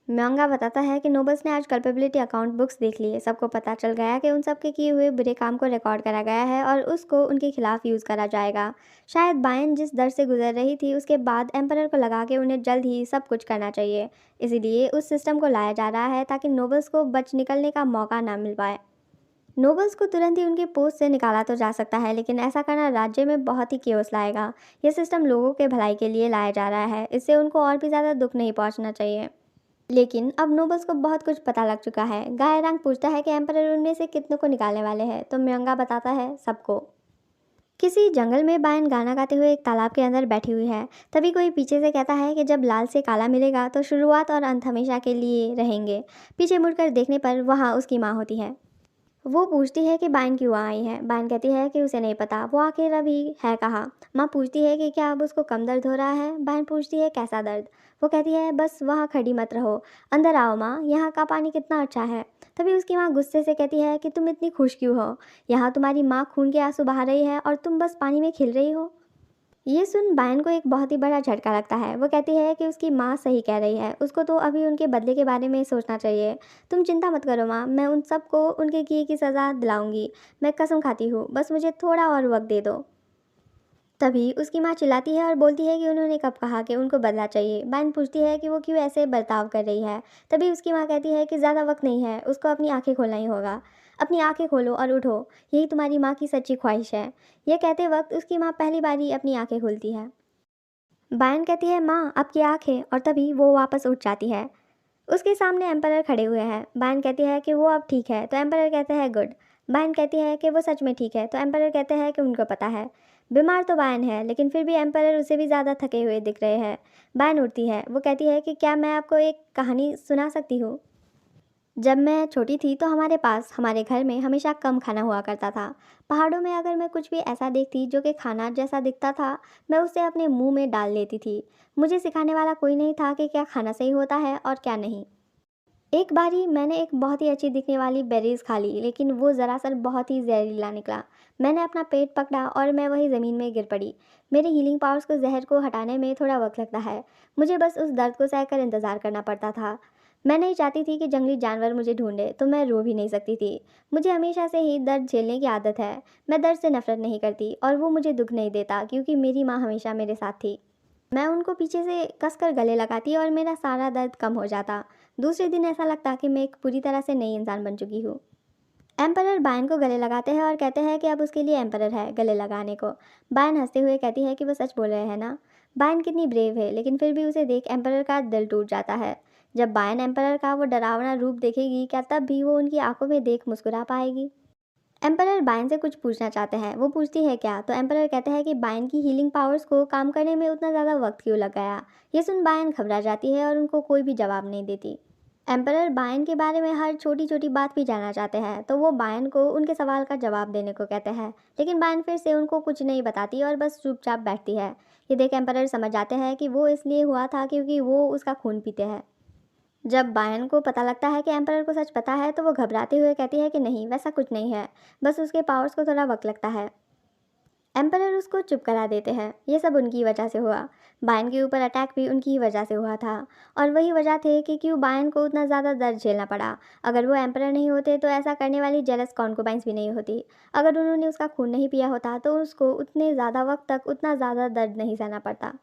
म्योंगा बताता है कि नोबल्स ने आज कल्पेबिलिटी अकाउंट बुक्स देख लिए। सबको पता चल गया कि उन सब के किए हुए बुरे काम को रिकॉर्ड करा गया है और उसको उनके खिलाफ यूज़ करा जाएगा। शायद बायन जिस दर से गुजर रही थी उसके बाद एम्परर को लगा कि उन्हें जल्द ही सब कुछ करना चाहिए। इसीलिए उस सिस्टम को लाया जा रहा है ताकि नोबल्स को बच निकलने का मौका ना मिल पाए। नोबल्स को तुरंत ही उनके पोस्ट से निकाला तो जा सकता है, लेकिन ऐसा करना राज्य में बहुत ही केओस लाएगा। यह सिस्टम लोगों के भलाई के लिए लाया जा रहा है, इससे उनको और भी ज़्यादा दुख नहीं पहुंचना चाहिए। लेकिन अब नोबल्स को बहुत कुछ पता लग चुका है। गायरांग पूछता है कि एम्परर उनमें से कितनों को निकालने वाले हैं, तो म्योंगा बताता है सबको। किसी जंगल में बायन गाना गाते हुए एक तालाब के अंदर बैठी हुई है। तभी कोई पीछे से कहता है कि जब लाल से काला मिलेगा तो शुरुआत और अंत हमेशा के लिए रहेंगे। पीछे मुड़कर देखने पर वहाँ उसकी माँ होती है। वो पूछती है कि बायन क्यों आई है। बायन कहती है कि उसे नहीं पता, वो आखिर अभी है कहाँ। माँ पूछती है कि क्या अब उसको कम दर्द हो रहा है। बायन पूछती है कैसा दर्द। वो कहती है बस वहाँ खड़ी मत रहो, अंदर आओ माँ, यहाँ का पानी कितना अच्छा है। तभी उसकी माँ गुस्से से कहती है कि तुम इतनी खुश क्यों हो, यहाँ तुम्हारी माँ खून के आंसू बहा रही है और तुम बस पानी में खिल रही हो। ये सुन बायन को एक बहुत ही बड़ा झटका लगता है। वो कहती है कि उसकी माँ सही कह रही है, उसको तो अभी उनके बदले के बारे में सोचना चाहिए। तुम चिंता मत करो माँ, मैं उन सबको उनके किए की सज़ा दिलाऊंगी। मैं कसम खाती हूँ, बस मुझे थोड़ा और वक्त दे दो। तभी उसकी माँ चिल्लाती है और बोलती है कि उन्होंने कब कहा कि उनको बदला चाहिए। बायन पूछती है कि वो क्यों ऐसे बर्ताव कर रही है। तभी उसकी माँ कहती है कि ज़्यादा वक्त नहीं है, उसको अपनी आंखें खोलना ही होगा। अपनी आंखें खोलो और उठो, यही तुम्हारी माँ की सच्ची ख्वाहिश है। यह कहते वक्त उसकी माँ पहली बारी अपनी आंखें खोलती है। बायन कहती है माँ आपकी आंखें, और तभी वो वापस उठ जाती है। उसके सामने एम्परर खड़े हुए हैं। बायन कहती है कि वो अब ठीक है, तो एम्परर कहते हैं गुड। बायन कहती है कि वो सच में ठीक है, तो एम्परर कहते हैं कि उनको पता है। बीमार तो बायन है, लेकिन फिर भी एम्परर उसे भी ज़्यादा थके हुए दिख रहे हैं। बायन उठती है। वो कहती है कि क्या मैं आपको एक कहानी सुना सकती हूँ। जब मैं छोटी थी तो हमारे पास हमारे घर में हमेशा कम खाना हुआ करता था। पहाड़ों में अगर मैं कुछ भी ऐसा देखती जो कि खाना जैसा दिखता था, मैं उसे अपने मुंह में डाल लेती थी। मुझे सिखाने वाला कोई नहीं था कि क्या खाना सही होता है और क्या नहीं। एक बारी मैंने एक बहुत ही अच्छी दिखने वाली बेरीज खा ली, लेकिन वो ज़रासल बहुत ही जहरीला निकला। मैंने अपना पेट पकड़ा और मैं वही ज़मीन में गिर पड़ी। मेरे हीलिंग पावर्स को जहर को हटाने में थोड़ा वक्त लगता है। मुझे बस उस दर्द को सहकर इंतज़ार करना पड़ता था। मैं नहीं चाहती थी कि जंगली जानवर मुझे ढूंढे, तो मैं रो भी नहीं सकती थी। मुझे हमेशा से ही दर्द झेलने की आदत है। मैं दर्द से नफरत नहीं करती और वो मुझे दुख नहीं देता, क्योंकि मेरी माँ हमेशा मेरे साथ थी। मैं उनको पीछे से कसकर गले लगाती और मेरा सारा दर्द कम हो जाता। दूसरे दिन ऐसा लगता कि मैं एक पूरी तरह से नई इंसान बन चुकी हूँ। एम्परर बायन को गले लगाते हैं और कहते हैं कि अब उसके लिए एम्परर है गले लगाने को। बायन हंसते हुए कहती है कि वो सच बोल रहे हैं ना। बायन कितनी ब्रेव है, लेकिन फिर भी उसे देख एम्परर का दिल टूट जाता है। जब बायन एम्परर का वो डरावना रूप देखेगी, क्या तब भी वो उनकी आंखों में देख मुस्कुरा पाएगी। एम्परर बायन से कुछ पूछना चाहते हैं। वो पूछती है क्या, तो एम्परर कहते हैं कि बायन की हीलिंग पावर्स को काम करने में उतना ज़्यादा वक्त क्यों लग गया। ये सुन बायन घबरा जाती है और उनको कोई भी जवाब नहीं देती। एम्परर बायन के बारे में हर छोटी छोटी बात भी जानना चाहते हैं, तो वो बायन को उनके सवाल का जवाब देने को कहते हैं। लेकिन बायन फिर से उनको कुछ नहीं बताती और बस चुपचाप बैठती है। ये देख एम्परर समझ जाते हैं कि वो इसलिए हुआ था क्योंकि वो उसका खून पीते हैं। जब बायन को पता लगता है कि एम्परर को सच पता है, तो वो घबराते हुए कहती है कि नहीं, वैसा कुछ नहीं है, बस उसके पावर्स को थोड़ा वक्त लगता है। एम्परर उसको चुप करा देते हैं। ये सब उनकी वजह से हुआ। बायन के ऊपर अटैक भी उनकी ही वजह से हुआ था। और वही वजह थे कि क्यों बायन को उतना ज़्यादा दर्द झेलना पड़ा। अगर वो एम्परर नहीं होते तो ऐसा करने वाली जेलस कॉन्कुबाइंस भी नहीं होती। अगर उन्होंने उसका खून नहीं पिया होता तो उसको उतने ज़्यादा वक्त तक उतना ज़्यादा दर्द नहीं सहना पड़ता।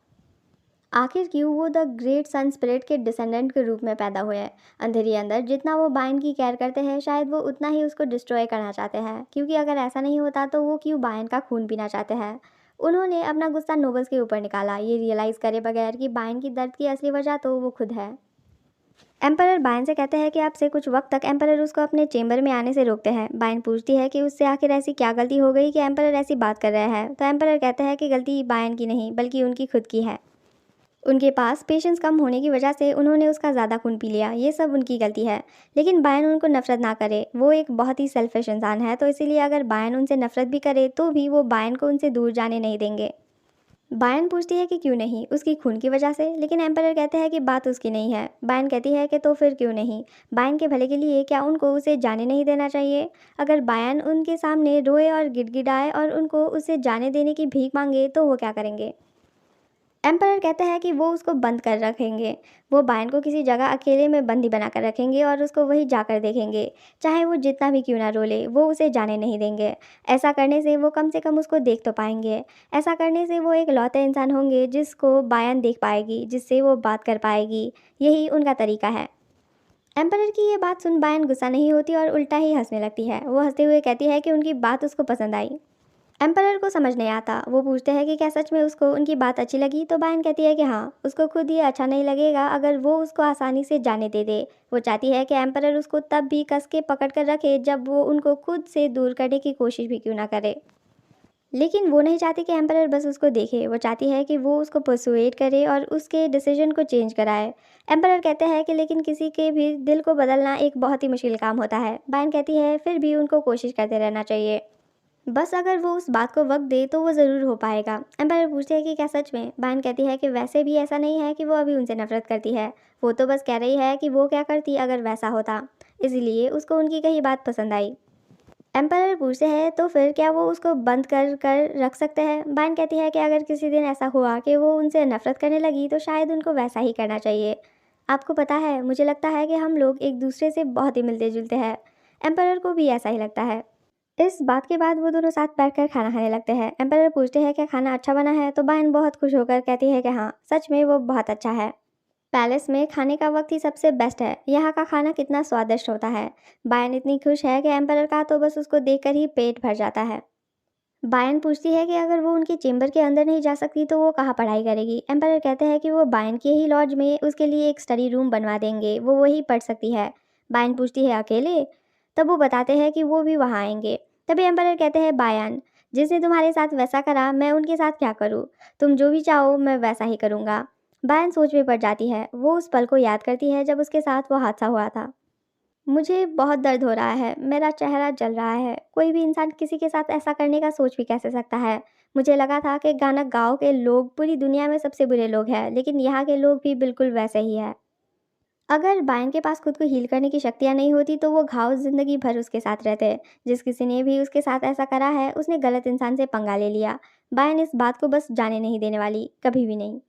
आखिर क्यों वो द ग्रेट सन स्पिरिट के डिसेंडेंट के रूप में पैदा हुए हैं। अंधेरी अंदर जितना वो बायन की केयर करते हैं, शायद वो उतना ही उसको डिस्ट्रॉय करना चाहते हैं, क्योंकि अगर ऐसा नहीं होता तो वो क्यों बायन का खून पीना चाहते हैं। उन्होंने अपना गुस्सा नोबल्स के ऊपर निकाला, ये रियलाइज़ करे बगैर कि बायन की दर्द की असली वजह तो वो खुद है। एम्परर बायन से कहते हैं कि अब से कुछ वक्त तक एम्परर उसको अपने चेंबर में आने से रोकते हैं। बायन पूछती है कि उससे आखिर ऐसी क्या गलती हो गई कि एम्परर ऐसी बात कर रहा है, तो एम्परर कहते हैं कि गलती बायन की नहीं बल्कि उनकी खुद की है। उनके पास पेशेंस कम होने की वजह से उन्होंने उसका ज़्यादा खून पी लिया, ये सब उनकी गलती है। लेकिन बायन उनको नफरत ना करे, वो एक बहुत ही सेल्फिश इंसान है, तो इसीलिए अगर बायन उनसे नफरत भी करे तो भी वो बायन को उनसे दूर जाने नहीं देंगे। बायन पूछती है कि क्यों नहीं, उसकी खून की वजह से, लेकिन एम्परर कहते हैं कि बात उसकी नहीं है। बायन कहती है कि तो फिर क्यों नहीं, बायन के भले के लिए क्या उनको उसे जाने नहीं देना चाहिए? अगर बायन उनके सामने रोए और गिड़गिड़ाए और उनको उसे जाने देने की भीख मांगे तो वो क्या करेंगे? एम्परर कहते हैं कि वो उसको बंद कर रखेंगे, वो बायन को किसी जगह अकेले में बंदी बनाकर रखेंगे और उसको वहीं जाकर देखेंगे, चाहे वो जितना भी क्यों ना रोले, वो उसे जाने नहीं देंगे। ऐसा करने से वो कम से कम उसको देख तो पाएंगे। ऐसा करने से वो एक लौते इंसान होंगे जिसको बायन देख पाएगी, जिससे वो बात कर पाएगी। यही उनका तरीका है। एम्परर की ये बात सुन बायन गुस्सा नहीं होती और उल्टा ही हंसने लगती है। वो हंसते हुए कहती है कि उनकी बात उसको पसंद आई। एम्परर को समझ नहीं आता, वो पूछते हैं कि क्या सच में उसको उनकी बात अच्छी लगी, तो बायन कहती है कि हाँ, उसको खुद ये अच्छा नहीं लगेगा अगर वो उसको आसानी से जाने दे दे। वो चाहती है कि एम्परर उसको तब भी कस के पकड़ कर रखे जब वो उनको खुद से दूर करने की कोशिश भी क्यों ना करे। लेकिन वो नहीं चाहती कि एम्परर बस उसको देखे, वो चाहती है कि वो उसको परसुएट करे और उसके डिसीजन को चेंज कराए। एम्परर कहते हैं कि लेकिन किसी के भी दिल को बदलना एक बहुत ही मुश्किल काम होता है। बायन कहती है फिर भी उनको कोशिश करते रहना चाहिए, बस अगर वो उस बात को वक्त दे तो वो ज़रूर हो पाएगा। एम्पायर पूछते हैं कि क्या सच में? बायन कहती है कि वैसे भी ऐसा नहीं है कि वो अभी उनसे नफरत करती है, वो तो बस कह रही है कि वो क्या करती अगर वैसा होता, इसीलिए उसको उनकी कही बात पसंद आई। एम्पायर पूछते हैं तो फिर क्या वो उसको बंद कर कर रख सकते हैं? बायन कहती है कि अगर किसी दिन ऐसा हुआ कि वो उनसे नफरत करने लगी तो शायद उनको वैसा ही करना चाहिए। आपको पता है, मुझे लगता है कि हम लोग एक दूसरे से बहुत ही मिलते जुलते हैं। एम्पायर को भी ऐसा ही लगता है। इस बात के बाद वो दोनों साथ बैठकर खाना खाने लगते हैं। एम्परर पूछते हैं क्या खाना अच्छा बना है, तो बायन बहुत खुश होकर कहती है कि हाँ, सच में वो बहुत अच्छा है। पैलेस में खाने का वक्त ही सबसे बेस्ट है, यहाँ का खाना कितना स्वादिष्ट होता है। बायन इतनी खुश है कि एम्परर का तो बस उसको देखकर ही पेट भर जाता है। बायन पूछती है कि अगर वो उनके चेंबर के अंदर नहीं जा सकती तो वो कहाँ पढ़ाई करेगी। एम्परर कहते हैं कि वो बायन के ही लॉज में उसके लिए एक स्टडी रूम बनवा देंगे, वो वहीं पढ़ सकती है। बायन पूछती है अकेले, तब वो बताते हैं कि वो भी वहाँ आएंगे। तभी एम्परर कहते हैं बायन, जिसने तुम्हारे साथ वैसा करा मैं उनके साथ क्या करूँ, तुम जो भी चाहो मैं वैसा ही करूँगा। बायन सोच में पड़ जाती है, वो उस पल को याद करती है जब उसके साथ वो हादसा हुआ था। मुझे बहुत दर्द हो रहा है, मेरा चेहरा जल रहा है, कोई भी इंसान किसी के साथ ऐसा करने का सोच भी कैसे सकता है। मुझे लगा था कि गाना गाँव के लोग पूरी दुनिया में सबसे बुरे लोग हैं, लेकिन यहाँ के लोग भी बिल्कुल वैसे ही हैं। अगर बायन के पास खुद को हील करने की शक्तियाँ नहीं होती तो वो घाव ज़िंदगी भर उसके साथ रहते। जिस किसी ने भी उसके साथ ऐसा करा है उसने गलत इंसान से पंगा ले लिया। बायन इस बात को बस जाने नहीं देने वाली, कभी भी नहीं।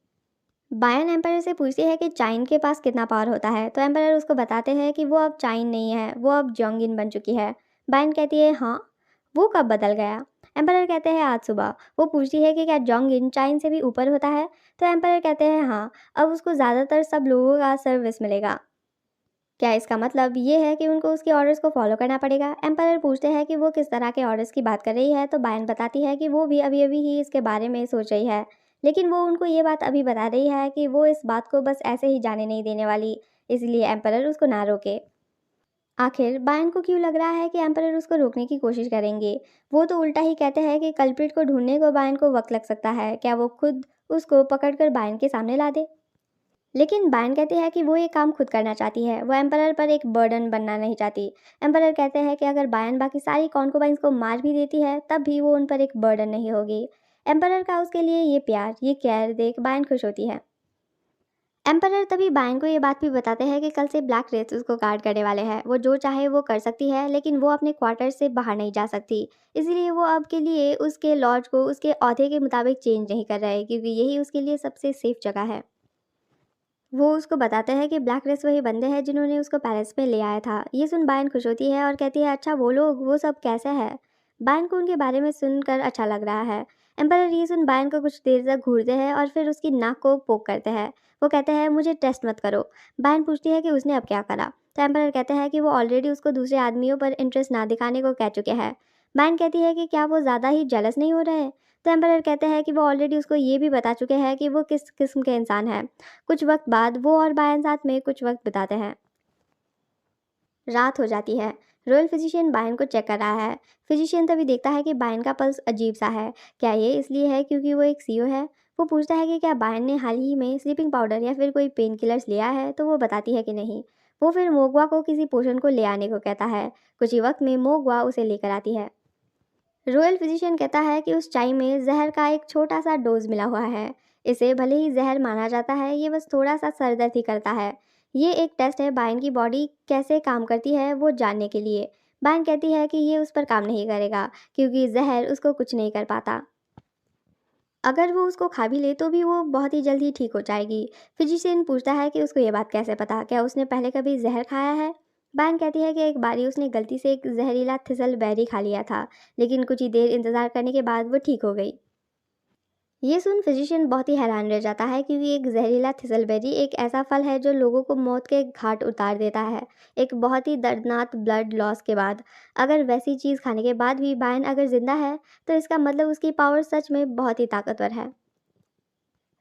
बायन एम्पायर से पूछती है कि चाइन के पास कितना पावर होता है, तो एम्पायर उसको बताते हैं कि वो अब चाइन नहीं है, वो अब जोंगिन बन चुकी है। बायन कहती है हाँ, वो कब बदल गया? एम्पायर कहते हैं आज सुबह। वो पूछती है कि क्या जोंगिन चाइन से भी ऊपर होता है, तो एम्पायर कहते हैं हाँ, अब उसको ज़्यादातर सब लोगों का सर्विस मिलेगा। क्या इसका मतलब ये है कि उनको उसके ऑर्डर्स को फॉलो करना पड़ेगा? एम्पायर पूछते हैं कि वो किस तरह के ऑर्डर्स की बात कर रही है, तो बायन बताती है कि वो भी अभी अभी ही इसके बारे में सोच रही है, लेकिन वो उनको ये बात अभी बता रही है कि वो इस बात को बस ऐसे ही जाने नहीं देने वाली, इसलिए एम्पायर उसको ना रोके। आखिर बायन को क्यों लग रहा है कि एम्पायर उसको रोकने की कोशिश करेंगे? वो तो उल्टा ही कहते हैं कि कल्प्रिट को ढूंढने को बायन को वक्त लग सकता है, क्या वो खुद उसको पकड़कर बायन के सामने ला दे? लेकिन बायन कहती है कि वो ये काम खुद करना चाहती है, वो एम्परर पर एक बर्डन बनना नहीं चाहती। एम्परर कहते हैं कि अगर बायन बाकी सारी कॉन्कुबाइंस को मार भी देती है तब भी वो उन पर एक बर्डन नहीं होगी। एम्परर का उसके लिए ये प्यार, ये केयर देख बायन खुश होती है। एम्परर तभी बायन को ये बात भी बताते हैं कि कल से ब्लैक रेस उसको गार्ड करने वाले हैं, वो जो चाहे वो कर सकती है लेकिन वो अपने क्वार्टर से बाहर नहीं जा सकती, इसीलिए वो अब के लिए उसके लॉज को उसके औहदे के मुताबिक चेंज नहीं कर रहे क्योंकि यही उसके लिए सबसे सेफ जगह है। वो उसको बताते हैं कि ब्लैक रेस वही बंदे हैं जिन्होंने उसको पैलेस में ले आया था। ये सुन बायन खुश होती है और कहती है अच्छा वो लोग, वो सब कैसे है? बायन को उनके बारे में सुनकर अच्छा लग रहा है। एम्परर ये सुन बायन को कुछ देर तक घूरते हैं और फिर उसकी नाक को पोक करते हैं। वो कहते हैं मुझे टेस्ट मत करो। बायन पूछती है कि उसने अब क्या करा, तो एम्परर कहते हैं कि वो ऑलरेडी उसको दूसरे आदमियों पर इंटरेस्ट ना दिखाने को कह चुके हैं। बायन कहती है कि क्या वो ज़्यादा ही जेलस नहीं हो रहे हैं? तो एम्परर कहते हैं कि वो ऑलरेडी उसको ये भी बता चुके हैं कि वो किस किस्म के इंसान हैं। कुछ वक्त बाद वो और बायन साथ में कुछ वक्त बिताते हैं। रात हो जाती है। रॉयल फिजिशियन बायन को चेक कर रहा है। फिजिशियन तभी देखता है कि बायन का पल्स अजीब सा है। क्या ये इसलिए है क्योंकि वो एक सीओ है? वो पूछता है कि क्या बायन ने हाल ही में स्लीपिंग पाउडर या फिर कोई पेन किलर्स लिया है, तो वो बताती है कि नहीं। वो फिर मोगवा को किसी पोषण को ले आने को कहता है। कुछ ही वक्त में मोगवा उसे लेकर आती है। रॉयल फिजिशियन कहता है कि उस चाय में जहर का एक छोटा सा डोज मिला हुआ है। इसे भले ही जहर माना जाता है, ये बस थोड़ा सा सरदर्द ही करता है। ये एक टेस्ट है बायन की बॉडी कैसे काम करती है वो जानने के लिए। बायन कहती है कि ये उस पर काम नहीं करेगा क्योंकि जहर उसको कुछ नहीं कर पाता। अगर वो उसको खा भी ले तो भी वो बहुत ही जल्द ही ठीक हो जाएगी। फिजिशियन पूछता है कि उसको ये बात कैसे पता, क्या उसने पहले कभी जहर खाया है? बैन कहती है कि एक बारी उसने गलती से एक जहरीला थिसल बेरी खा लिया था, लेकिन कुछ ही देर इंतज़ार करने के बाद वो ठीक हो गई। ये सुन फिजिशियन बहुत ही हैरान रह जाता है क्योंकि एक जहरीला थिसलबेरी एक ऐसा फल है जो लोगों को मौत के घाट उतार देता है, एक बहुत ही दर्दनाक ब्लड लॉस के बाद। अगर वैसी चीज़ खाने के बाद भी बायन अगर जिंदा है तो इसका मतलब उसकी पावर सच में बहुत ही ताकतवर है।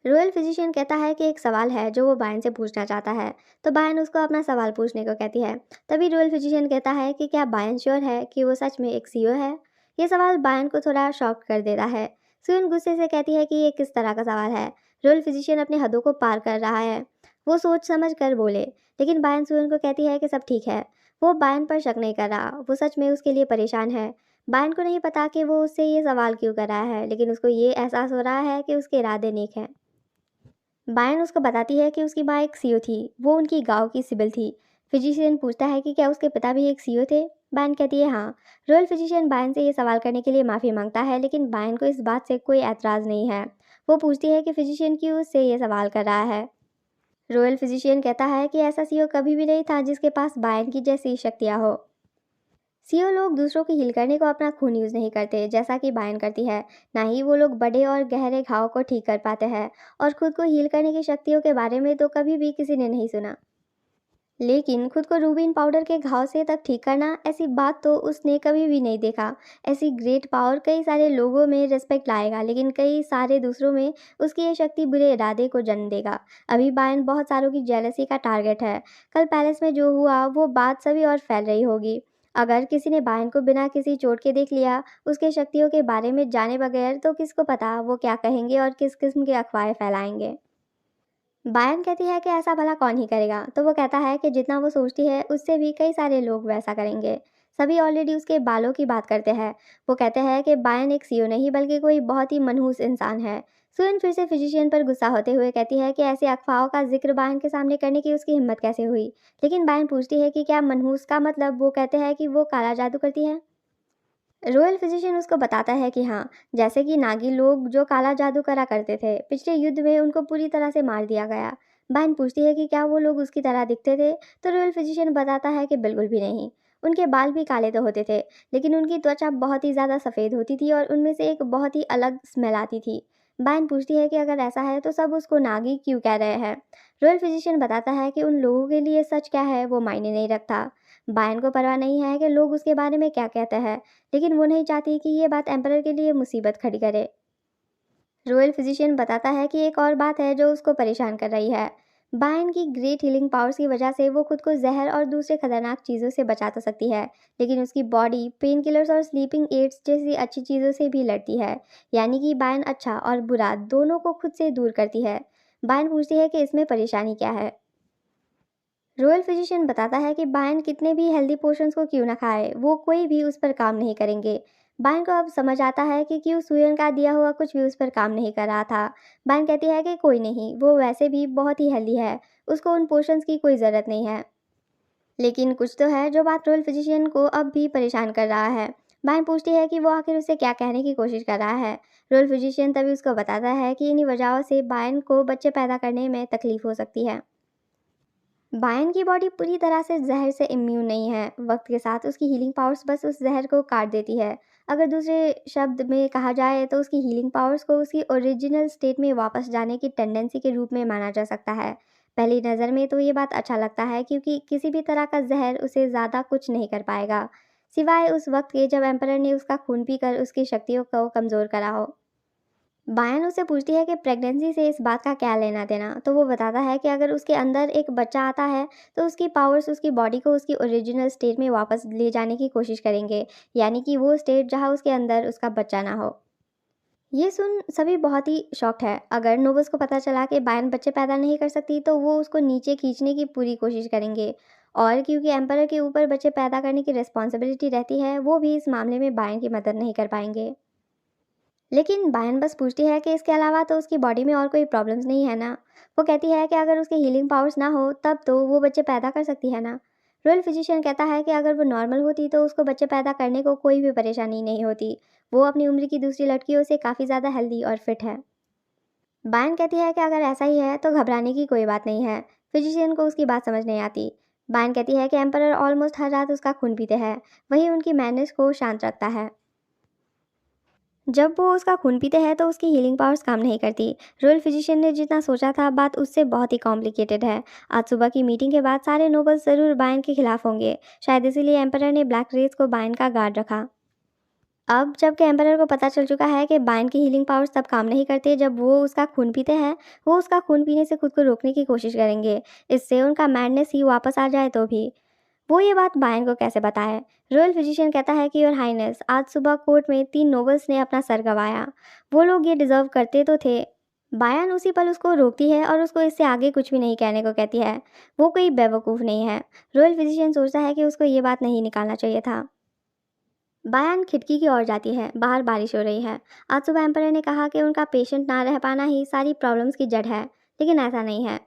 रॉयल फिजिशियन कहता है कि एक सवाल है जो वो बायन से पूछना चाहता है, तो बायन उसको अपना सवाल पूछने को कहती है। तभी रॉयल फिजिशियन कहता है कि क्या बायन श्योर है कि वो सच में एक सीओ है? ये सवाल बायन को थोड़ा शॉक कर देता है। सुन गुस्से से कहती है कि ये किस तरह का सवाल है? रॉयल फिजिशियन अपने हदों को पार कर रहा है। वो सोच समझ कर बोले, लेकिन बायन सुन को कहती है कि सब ठीक है। वो बायन पर शक नहीं कर रहा, वो सच में उसके लिए परेशान है। बायन को नहीं पता कि वो उससे ये सवाल क्यों कर रहा है, लेकिन उसको ये एहसास हो रहा है कि उसके इरादे नेक हैं। बायन उसको बताती है कि उसकी माँ एक सीओ थी, वो उनकी गांव की सिबिल थी। फिजिशियन पूछता है कि क्या उसके पिता भी एक सीओ थे? बायन कहती है हाँ। रॉयल फिजिशियन बायन से ये सवाल करने के लिए माफ़ी मांगता है, लेकिन बायन को इस बात से कोई एतराज़ नहीं है। वो पूछती है कि फिजिशियन क्यों उससे ये सवाल कर रहा है। रॉयल फिजिशियन कहता है कि ऐसा सीओ कभी भी नहीं था जिसके पास बायन की जैसी शक्तियाँ हो। सीओ लोग दूसरों की हील करने को अपना खून यूज़ नहीं करते जैसा कि बायन करती है। ना ही वो लोग बड़े और गहरे घाव को ठीक कर पाते हैं, और खुद को हील करने की शक्तियों के बारे में तो कभी भी किसी ने नहीं सुना। लेकिन खुद को रूबिन पाउडर के घाव से तक ठीक करना, ऐसी बात तो उसने कभी भी नहीं देखा। ऐसी ग्रेट पावर कई सारे लोगों में रिस्पेक्ट लाएगा, लेकिन कई सारे दूसरों में उसकी ये शक्ति बुरे इरादे को जन्म देगा। अभी बायन बहुत सारों की जेलसी का टारगेट है। कल पैलेस में जो हुआ वो बात सभी और फैल रही होगी। अगर किसी ने बायन को बिना किसी चोट के देख लिया, उसके शक्तियों के बारे में जाने बगैर, तो किसको पता वो क्या कहेंगे और किस किस्म की अफवाहें फैलाएंगे। बायन कहती है कि ऐसा भला कौन ही करेगा, तो वो कहता है कि जितना वो सोचती है उससे भी कई सारे लोग वैसा करेंगे। सभी ऑलरेडी उसके बालों की बात करते हैं। वो कहते हैं कि बायन एक सीओ नहीं बल्कि कोई बहुत ही मनहूस इंसान है। सुन फिर से फिजिशियन पर गुस्सा होते हुए कहती है कि ऐसे अफवाहों का जिक्र बायन के सामने करने की उसकी हिम्मत कैसे हुई। लेकिन बायन पूछती है कि क्या मनहूस का मतलब वो कहते हैं कि वो काला जादू करती है। रॉयल फिजिशियन उसको बताता है कि हाँ, जैसे कि नागी लोग जो काला जादू करा करते थे, पिछले युद्ध में उनको पूरी तरह से मार दिया गया। बहन पूछती है कि क्या वो लोग उसकी तरह दिखते थे, तो रॉयल फिजिशियन बताता है कि बिल्कुल भी नहीं। उनके बाल भी काले तो होते थे, लेकिन उनकी त्वचा बहुत ही ज़्यादा सफ़ेद होती थी और उनमें से एक बहुत ही अलग स्मेल आती थी। बहन पूछती है कि अगर ऐसा है तो सब उसको नागी क्यों कह रहे हैं। रॉयल फिजिशियन बताता है कि उन लोगों के लिए सच क्या है वो मायने नहीं रखता। बायन को परवाह नहीं है कि लोग उसके बारे में क्या कहते हैं, लेकिन वो नहीं चाहती कि ये बात एम्परर के लिए मुसीबत खड़ी करे। रॉयल फिजिशियन बताता है कि एक और बात है जो उसको परेशान कर रही है। बायन की ग्रेट हीलिंग पावर्स की वजह से वो खुद को जहर और दूसरे खतरनाक चीज़ों से बचा तो सकती है, लेकिन उसकी बॉडी पेन किलर्स और स्लीपिंग एड्स जैसी अच्छी चीज़ों से भी लड़ती है। यानी कि बायन अच्छा और बुरा दोनों को खुद से दूर करती है। बायन पूछती है कि इसमें परेशानी क्या है। रॉयल फिजिशियन बताता है कि बायन कितने भी हेल्दी पोर्शंस को क्यों ना खाए, वो कोई भी उस पर काम नहीं करेंगे। बायन को अब समझ आता है कि क्यों सुयन का दिया हुआ कुछ भी उस पर काम नहीं कर रहा था। बायन कहती है कि कोई नहीं, वो वैसे भी बहुत ही हेल्दी है, उसको उन पोर्शंस की कोई ज़रूरत नहीं है। लेकिन कुछ तो है जो बात रॉयल फिजिशियन को अब भी परेशान कर रहा है। बायन पूछती है कि वो आखिर उससे क्या कहने की कोशिश कर रहा है। रॉयल फिजिशियन तभी उसको बताता है कि इन्हीं वजहों से बायन को बच्चे पैदा करने में तकलीफ हो सकती है। बायन की बॉडी पूरी तरह से जहर से इम्यून नहीं है। वक्त के साथ उसकी हीलिंग पावर्स बस उस जहर को काट देती है। अगर दूसरे शब्द में कहा जाए तो उसकी हीलिंग पावर्स को उसकी ओरिजिनल स्टेट में वापस जाने की टेंडेंसी के रूप में माना जा सकता है। पहली नज़र में तो ये बात अच्छा लगता है क्योंकि किसी भी तरह का जहर उसे ज़्यादा कुछ नहीं कर पाएगा, सिवाय उस वक्त के जब एम्परर ने उसका खून पीकर उसकी शक्तियों को कमज़ोर करा हो। बायन उससे पूछती है कि प्रेगनेंसी से इस बात का क्या लेना देना, तो वो बताता है कि अगर उसके अंदर एक बच्चा आता है तो उसकी पावर्स उसकी बॉडी को उसकी ओरिजिनल स्टेट में वापस ले जाने की कोशिश करेंगे, यानी कि वो स्टेट जहाँ उसके अंदर उसका बच्चा ना हो। ये सुन सभी बहुत ही शॉक्ड है। अगर नोबल्स को पता चला कि बायन बच्चे पैदा नहीं कर सकती तो वो उसको नीचे खींचने की पूरी कोशिश करेंगे, और क्योंकि एम्परर के ऊपर बच्चे पैदा करने की रिस्पॉन्सिबिलिटी रहती है, वो भी इस मामले में बायन की मदद नहीं कर पाएंगे। लेकिन बायन बस पूछती है कि इसके अलावा तो उसकी बॉडी में और कोई प्रॉब्लम्स नहीं है ना। वो कहती है कि अगर उसके हीलिंग पावर्स ना हो तब तो वो बच्चे पैदा कर सकती है ना। रॉयल फिजिशियन कहता है कि अगर वो नॉर्मल होती तो उसको बच्चे पैदा करने को कोई भी परेशानी नहीं होती। वो अपनी उम्र की दूसरी लड़कियों से काफ़ी ज़्यादा हेल्दी और फिट है। बायन कहती है कि अगर ऐसा ही है तो घबराने की कोई बात नहीं है। फिजिशियन को उसकी बात समझ नहीं आती। बायन कहती है कि एम्परर ऑलमोस्ट हर रात उसका खून पीते हैं, वही उनकी मैनेज को शांत रखता है। जब वो उसका खून पीते हैं तो उसकी हीलिंग पावर्स काम नहीं करती। रॉयल फिजिशियन ने जितना सोचा था बात उससे बहुत ही कॉम्प्लिकेटेड है। आज सुबह की मीटिंग के बाद सारे नोबल्स ज़रूर बायन के खिलाफ होंगे, शायद इसीलिए एम्परर ने ब्लैक रेस को बायन का गार्ड रखा। अब जबकि एम्परर को पता चल चुका है कि बायन की हीलिंग पावर्स तब काम नहीं करते जब वो उसका खून पीते हैं, वो उसका खून पीने से खुद को रोकने की कोशिश करेंगे, इससे उनका मैडनेस ही वापस आ जाए तो भी। वो ये बात बायन को कैसे बताए? रॉयल फिजिशियन कहता है कि योर हाइनेस, आज सुबह कोर्ट में 3 नोबल्स ने अपना सर गंवाया। वो लोग ये डिज़र्व करते तो थे। बायन उसी पल उसको रोकती है और उसको इससे आगे कुछ भी नहीं कहने को कहती है। वो कोई बेवकूफ़ नहीं है। रॉयल फिजिशियन सोचता है कि उसको ये बात नहीं निकालना चाहिए था। बायन खिड़की की ओर जाती है। बाहर बारिश हो रही है। आज सुबह एम्परर ने कहा कि उनका पेशेंट ना रह पाना ही सारी प्रॉब्लम्स की जड़ है, लेकिन ऐसा नहीं है।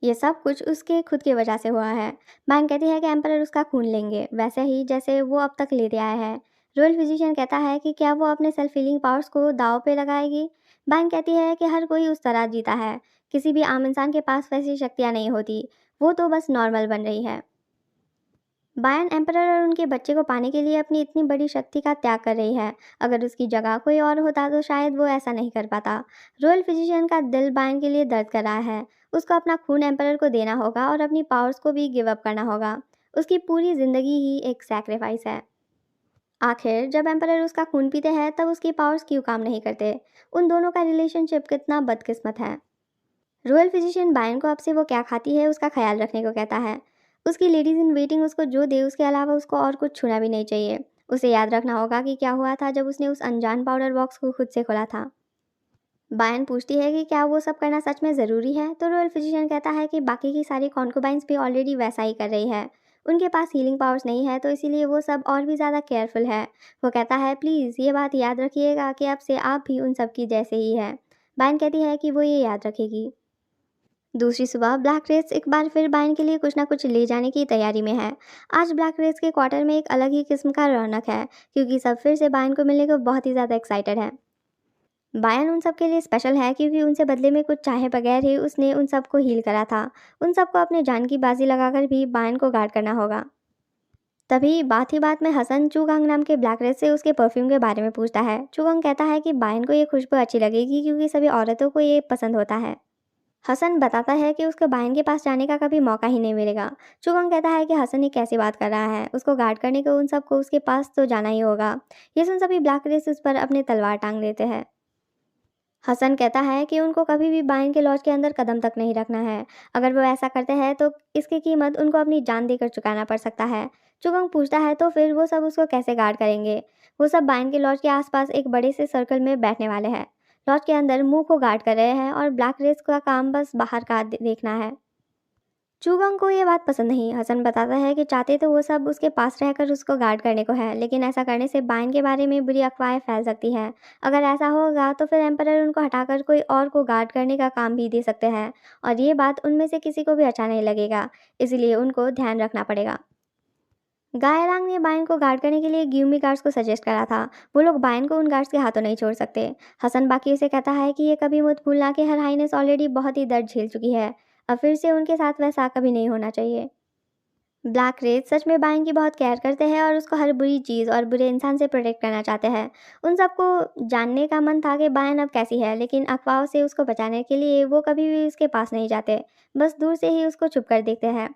ये सब कुछ उसके खुद की वजह से हुआ है। बैन कहती है कि एम्परर उसका खून लेंगे, वैसे ही जैसे वो अब तक लेते आया है। रॉयल फिजिशियन कहता है कि क्या वो अपने सेल्फ हीलिंग पावर्स को दांव पे लगाएगी। बैन कहती है कि हर कोई उस तरह जीता है, किसी भी आम इंसान के पास वैसी शक्तियाँ नहीं होती, वो तो बस नॉर्मल बन रही है। बायन एम्परर और उनके बच्चे को पाने के लिए अपनी इतनी बड़ी शक्ति का त्याग कर रही है। अगर उसकी जगह कोई और होता तो शायद वो ऐसा नहीं कर पाता। रॉयल फिजिशियन का दिल बायन के लिए दर्द कर रहा है। उसको अपना खून एम्परर को देना होगा और अपनी पावर्स को भी गिव अप करना होगा। उसकी पूरी ज़िंदगी ही एक सैक्रिफाइस है। आखिर जब एम्परर उसका खून पीते हैं तब उसकी पावर्स क्यों काम नहीं करते? उन दोनों का रिलेशनशिप कितना बदकिस्मत है। रॉयल फिजिशियन बायन को अब से वो क्या खाती है उसका ख्याल रखने को कहता है। उसकी लेडीज़ इन वेटिंग उसको जो दे उसके अलावा उसको और कुछ छूना भी नहीं चाहिए। उसे याद रखना होगा कि क्या हुआ था जब उसने उस अनजान पाउडर बॉक्स को खुद से खोला था। बायन पूछती है कि क्या वो सब करना सच में ज़रूरी है, तो रॉयल फिजिशियन कहता है कि बाकी की सारी कॉन्कुबाइंस भी ऑलरेडी वैसा ही कर रही है। उनके पास हीलिंग पावर्स नहीं है तो इसीलिए वो सब और भी ज़्यादा केयरफुल है। वो कहता है प्लीज़ ये बात याद रखिएगा कि अब से आप भी उन सब की जैसे ही है। बायन कहती है कि वो ये याद रखेगी। दूसरी सुबह ब्लैक रेस एक बार फिर बायन के लिए कुछ ना कुछ ले जाने की तैयारी में है। आज ब्लैक रेस के क्वार्टर में एक अलग ही किस्म का रौनक है, क्योंकि सब फिर से बायन को मिलने को बहुत ही ज़्यादा एक्साइटेड है। बायन उन सब के लिए स्पेशल है क्योंकि उनसे बदले में कुछ चाहे बगैर ही उसने उन सबको हील करा था। उन सबको अपने जान की बाजी लगाकर भी बायन को गार्ड करना होगा। तभी बात ही बात में हसन चूगांग नाम के ब्लैक रेस से उसके परफ्यूम के बारे में पूछता है। चूगांग कहता है कि बायन को ये खुशबू अच्छी लगेगी क्योंकि सभी औरतों को ये पसंद होता है। हसन बताता है कि उसको बायन के पास जाने का कभी मौका ही नहीं मिलेगा। चुगंग कहता है कि हसन ये कैसी बात कर रहा है, उसको गार्ड करने को उन सबको उसके पास तो जाना ही होगा। ये सुन सभी ब्लैक रेस उस पर अपने तलवार टांग देते हैं। हसन कहता है कि उनको कभी भी बायन के लॉज के अंदर कदम तक नहीं रखना है। अगर वो ऐसा करते हैं तो इसकी कीमत उनको अपनी जान देकर चुकाना पड़ सकता है। चुगंग पूछता है तो फिर वो सब उसको कैसे गार्ड करेंगे। वो सब बायन के लॉज के आसपास एक बड़े से सर्कल में बैठने वाले हैं। लॉज के अंदर मुंह को गार्ड कर रहे हैं और ब्लैक रेस का काम बस बाहर का देखना है। चूगंग को ये बात पसंद नहीं। हसन बताता है कि चाहते तो वो सब उसके पास रहकर उसको गार्ड करने को है, लेकिन ऐसा करने से बायन के बारे में बुरी अफवाहें फैल सकती हैं। अगर ऐसा होगा तो फिर एम्परर उनको हटाकर कोई और को गार्ड करने का काम भी दे सकते हैं, और ये बात उनमें से किसी को भी अच्छा नहीं लगेगा, इसलिए उनको ध्यान रखना पड़ेगा। गायरांग ने बायन को गार्ड करने के लिए ग्यूमी गार्ड्स को सजेस्ट करा था। वो लोग बायन को उन गार्ड्स के हाथों नहीं छोड़ सकते। हसन बाकी से कहता है कि ये कभी मत भूलना कि हर हाइनेस ऑलरेडी बहुत ही दर्द झेल चुकी है। अब फिर से उनके साथ वैसा कभी नहीं होना चाहिए। ब्लैक रेस सच में बायन की बहुत केयर करते हैं और उसको हर बुरी चीज़ और बुरे इंसान से प्रोटेक्ट करना चाहते हैं। उन सबको जानने का मन था कि बायन अब कैसी है, लेकिन अफवाहों से उसको बचाने के लिए वो कभी भी उसके पास नहीं जाते, बस दूर से ही उसको छुप कर देखते हैं।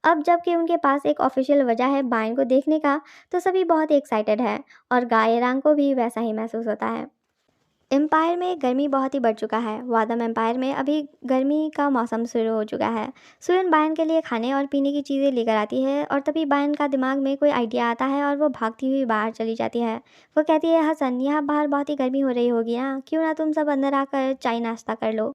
अब जबकि उनके पास एक ऑफिशियल वजह है बायन को देखने का, तो सभी बहुत एक्साइटेड है और गायरांग को भी वैसा ही महसूस होता है। एम्पायर में गर्मी बहुत ही बढ़ चुका है। वादम एम्पायर में अभी गर्मी का मौसम शुरू हो चुका है। सुयन बायन के लिए खाने और पीने की चीज़ें लेकर आती है और तभी बायन का दिमाग में कोई आइडिया आता है और वो भागती हुई बाहर चली जाती है। वो कहती है, हसन, यहाँ बाहर बहुत ही गर्मी हो रही होगी ना, क्यों ना तुम सब अंदर आकर चाय नाश्ता कर लो।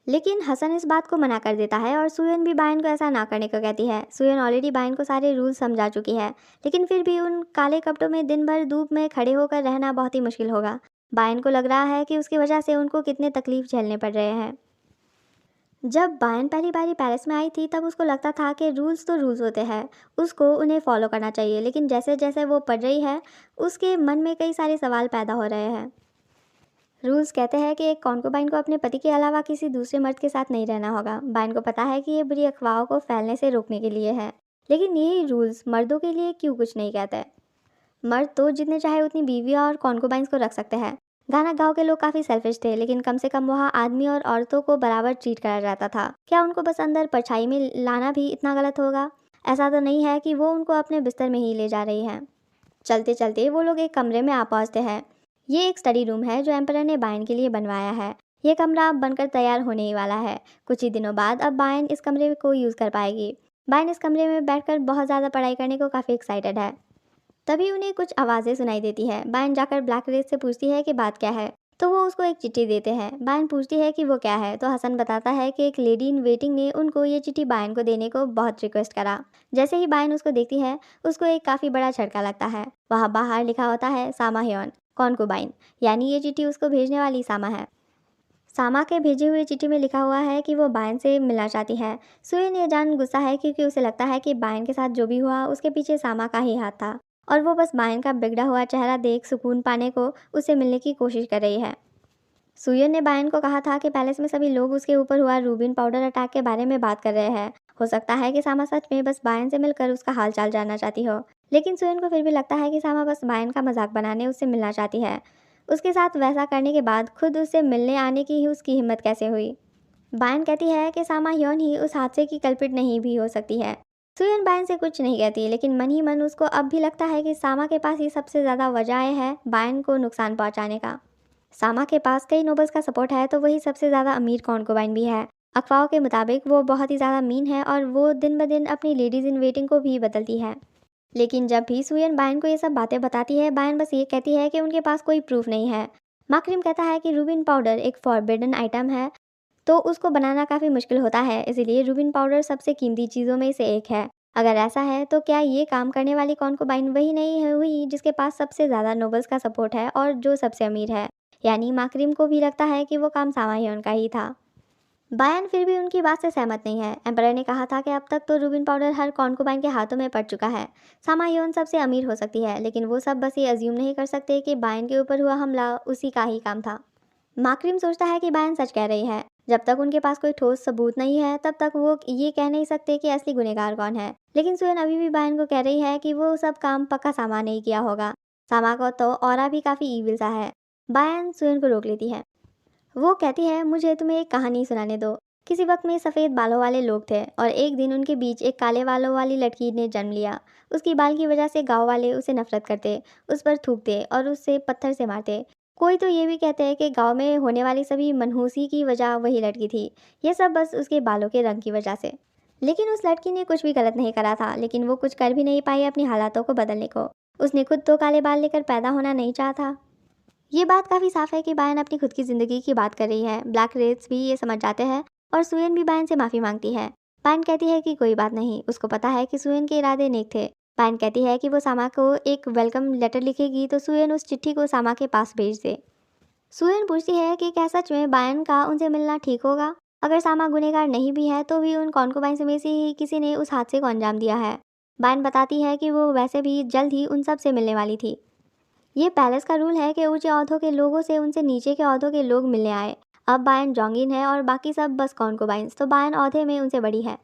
लेकिन हसन इस बात को मना कर देता है और सुयन भी बायन को ऐसा ना करने को कहती है। सुयन ऑलरेडी बायन को सारे रूल्स समझा चुकी है, लेकिन फिर भी उन काले कपड़ों में दिन भर धूप में खड़े होकर रहना बहुत ही मुश्किल होगा। बायन को लग रहा है कि उसकी वजह से उनको कितने तकलीफ झेलने पड़ रहे हैं। जब बायन पहली बारी पेरिस में आई थी तब उसको लगता था कि रूल्स तो रूल्स होते हैं, उसको उन्हें फॉलो करना चाहिए। लेकिन जैसे जैसे वो पढ़ रही है उसके मन में कई सारे सवाल पैदा हो रहे हैं। रूल्स कहते हैं कि एक कॉन्कुबाइन को अपने पति के अलावा किसी दूसरे मर्द के साथ नहीं रहना होगा। बायन को पता है कि ये बुरी अफवाहों को फैलने से रोकने के लिए है, लेकिन यही रूल्स मर्दों के लिए क्यों कुछ नहीं कहते। मर्द तो जितने चाहे उतनी बीवियाँ और कॉन्कुबाइंस को रख सकते हैं। घाना गांव के लोग काफ़ी सेल्फिश थे, लेकिन कम से कम वहाँ आदमी और औरतों को बराबर ट्रीट करा जाता था। क्या उनको बस अंदर परछाई में लाना भी इतना गलत होगा? ऐसा तो नहीं है कि वो उनको अपने बिस्तर में ही ले जा रही हैं। चलते चलते वो लोग एक कमरे में आ पहुँचते हैं। ये एक स्टडी रूम है जो एम्परर ने बायन के लिए बनवाया है। ये कमरा अब बनकर तैयार होने ही वाला है। कुछ ही दिनों बाद अब बायन इस कमरे को यूज़ कर पाएगी। बायन इस कमरे में बैठकर बहुत ज़्यादा पढ़ाई करने को काफ़ी एक्साइटेड है। तभी उन्हें कुछ आवाज़ें सुनाई देती है। बायन जाकर ब्लैक रेस से पूछती है कि बात क्या है, तो वो उसको एक चिट्ठी देते हैं। बायन पूछती है कि वो क्या है, तो हसन बताता है कि एक लेडी इन वेटिंग ने उनको ये चिट्ठी बायन को देने को बहुत रिक्वेस्ट करा। जैसे ही बायन उसको देखती है उसको एक काफ़ी बड़ा झटका लगता है। वहाँ बाहर लिखा होता है सामा ह्योन कॉन्कुबाइन, यानी ये चिट्ठी उसको भेजने वाली सामा है। सामा के भेजे हुए चिट्ठी में लिखा हुआ है कि वो बायन से मिलना चाहती है। सुयन ये जान गुस्सा है क्योंकि उसे लगता है कि बायन के साथ जो भी हुआ उसके पीछे सामा का ही हाथ था और वो बस बायन का बिगड़ा हुआ चेहरा देख सुकून पाने को उससे मिलने की कोशिश कर रही है। सुयन ने बायन को कहा था कि पैलेस में सभी लोग उसके ऊपर हुआ रूबिन पाउडर अटैक के बारे में बात कर रहे हैं। हो सकता है कि सामा सच में बस बायन से मिलकर उसका हाल चाल जानना चाहती हो, लेकिन सुयन को फिर भी लगता है कि सामा बस बायन का मजाक बनाने उससे मिलना चाहती है। उसके साथ वैसा करने के बाद खुद उससे मिलने आने की ही उसकी हिम्मत कैसे हुई। बायन कहती है कि सामा ह्योन ही उस हादसे की कल्पित नहीं भी हो सकती है। सुयन बायन से कुछ नहीं कहती, लेकिन मन ही मन उसको अब भी लगता है कि सामा के पास ही सबसे ज़्यादा वजह है बायन को नुकसान पहुंचाने का। सामा के पास कई नोबल्स का सपोर्ट है, तो वही सबसे ज़्यादा अमीर कॉन्कुबाइन भी है। अफवाहों के मुताबिक वो बहुत ही ज़्यादा मीन है और वो दिन ब दिन अपनी लेडीज़ इन वेटिंग को भी बदलती है। लेकिन जब भी सुयन बायन को ये सब बातें बताती है, बायन बस ये कहती है कि उनके पास कोई प्रूफ नहीं है। माकरिम कहता है कि रूबिन पाउडर एक फॉरबिडन आइटम है, तो उसको बनाना काफ़ी मुश्किल होता है, इसीलिए रूबिन पाउडर सबसे कीमती चीज़ों में से एक है। अगर ऐसा है तो क्या ये काम करने वाली कॉन्कुबाइन वही नहीं है हुई जिसके पास सबसे ज़्यादा नोबल्स का सपोर्ट है और जो सबसे अमीर है? यानी माकरिम को भी लगता है कि वो काम सामाह्योन का ही था। बायन फिर भी उनकी बात से सहमत नहीं है। एम्परर ने कहा था कि अब तक तो रूबिन पाउडर हर कॉन्कुबाइन के हाथों में पड़ चुका है। सामाह्योन सबसे अमीर हो सकती है, लेकिन वो सब बस ये अज्यूम नहीं कर सकते कि बायन के ऊपर हुआ हमला उसी का ही काम था। माकरिम सोचता है कि बायन सच कह रही है। जब तक उनके पास कोई ठोस सबूत नहीं है तब तक वो ये कह नहीं सकते कि असली गुनहगार कौन है। लेकिन सुयन अभी भी बायन को कह रही है कि वो सब काम पक्का सामा ने ही किया होगा। सामा को तो ऑरा भी काफ़ी ईविल सा है। बायन सुयन को रोक लेती है। वो कहती है, मुझे तुम्हें एक कहानी सुनाने दो। किसी वक्त में सफ़ेद बालों वाले लोग थे और एक दिन उनके बीच एक काले बालों वाली लड़की ने जन्म लिया। उसकी बाल की वजह से गांव वाले उसे नफरत करते, उस पर थूकते और उससे पत्थर से मारते। कोई तो ये भी कहते हैं कि गांव में होने वाली सभी मनहूसी की वजह वही लड़की थी। ये सब बस उसके बालों के रंग की वजह से। लेकिन उस लड़की ने कुछ भी गलत नहीं करा था, लेकिन वो कुछ कर भी नहीं पाई अपनी हालातों को बदलने को। उसने खुद तो काले बाल लेकर पैदा होना नहीं चाहा था। ये बात काफ़ी साफ है कि बायन अपनी खुद की ज़िंदगी की बात कर रही है। ब्लैक रेड्स भी ये समझ जाते हैं और सुयन भी बायन से माफ़ी मांगती है। बायन कहती है कि कोई बात नहीं, उसको पता है कि सुयन के इरादे नेक थे। बायन कहती है कि वो सामा को एक वेलकम लेटर लिखेगी तो सुयन उस चिट्ठी को सामा के पास भेज दे। सुयन पूछती है कि क्या सच में बायन का उनसे मिलना ठीक होगा? अगर सामा गुनहगार नहीं भी है तो भी उन कॉन्कुबाइंस में से ही किसी ने उस हादसे को अंजाम दिया है। बायन बताती है कि वो वैसे भी जल्द ही उन सब से मिलने वाली थी। ये पैलेस का रूल है कि ऊंचे ओहदों के लोगों से उनसे नीचे के ओहदों के लोग मिलने आए। अब बायन जोंगिन है और बाकी सब बस कॉन्कुबाइंस, तो बायन ओहदे में उनसे बड़ी है।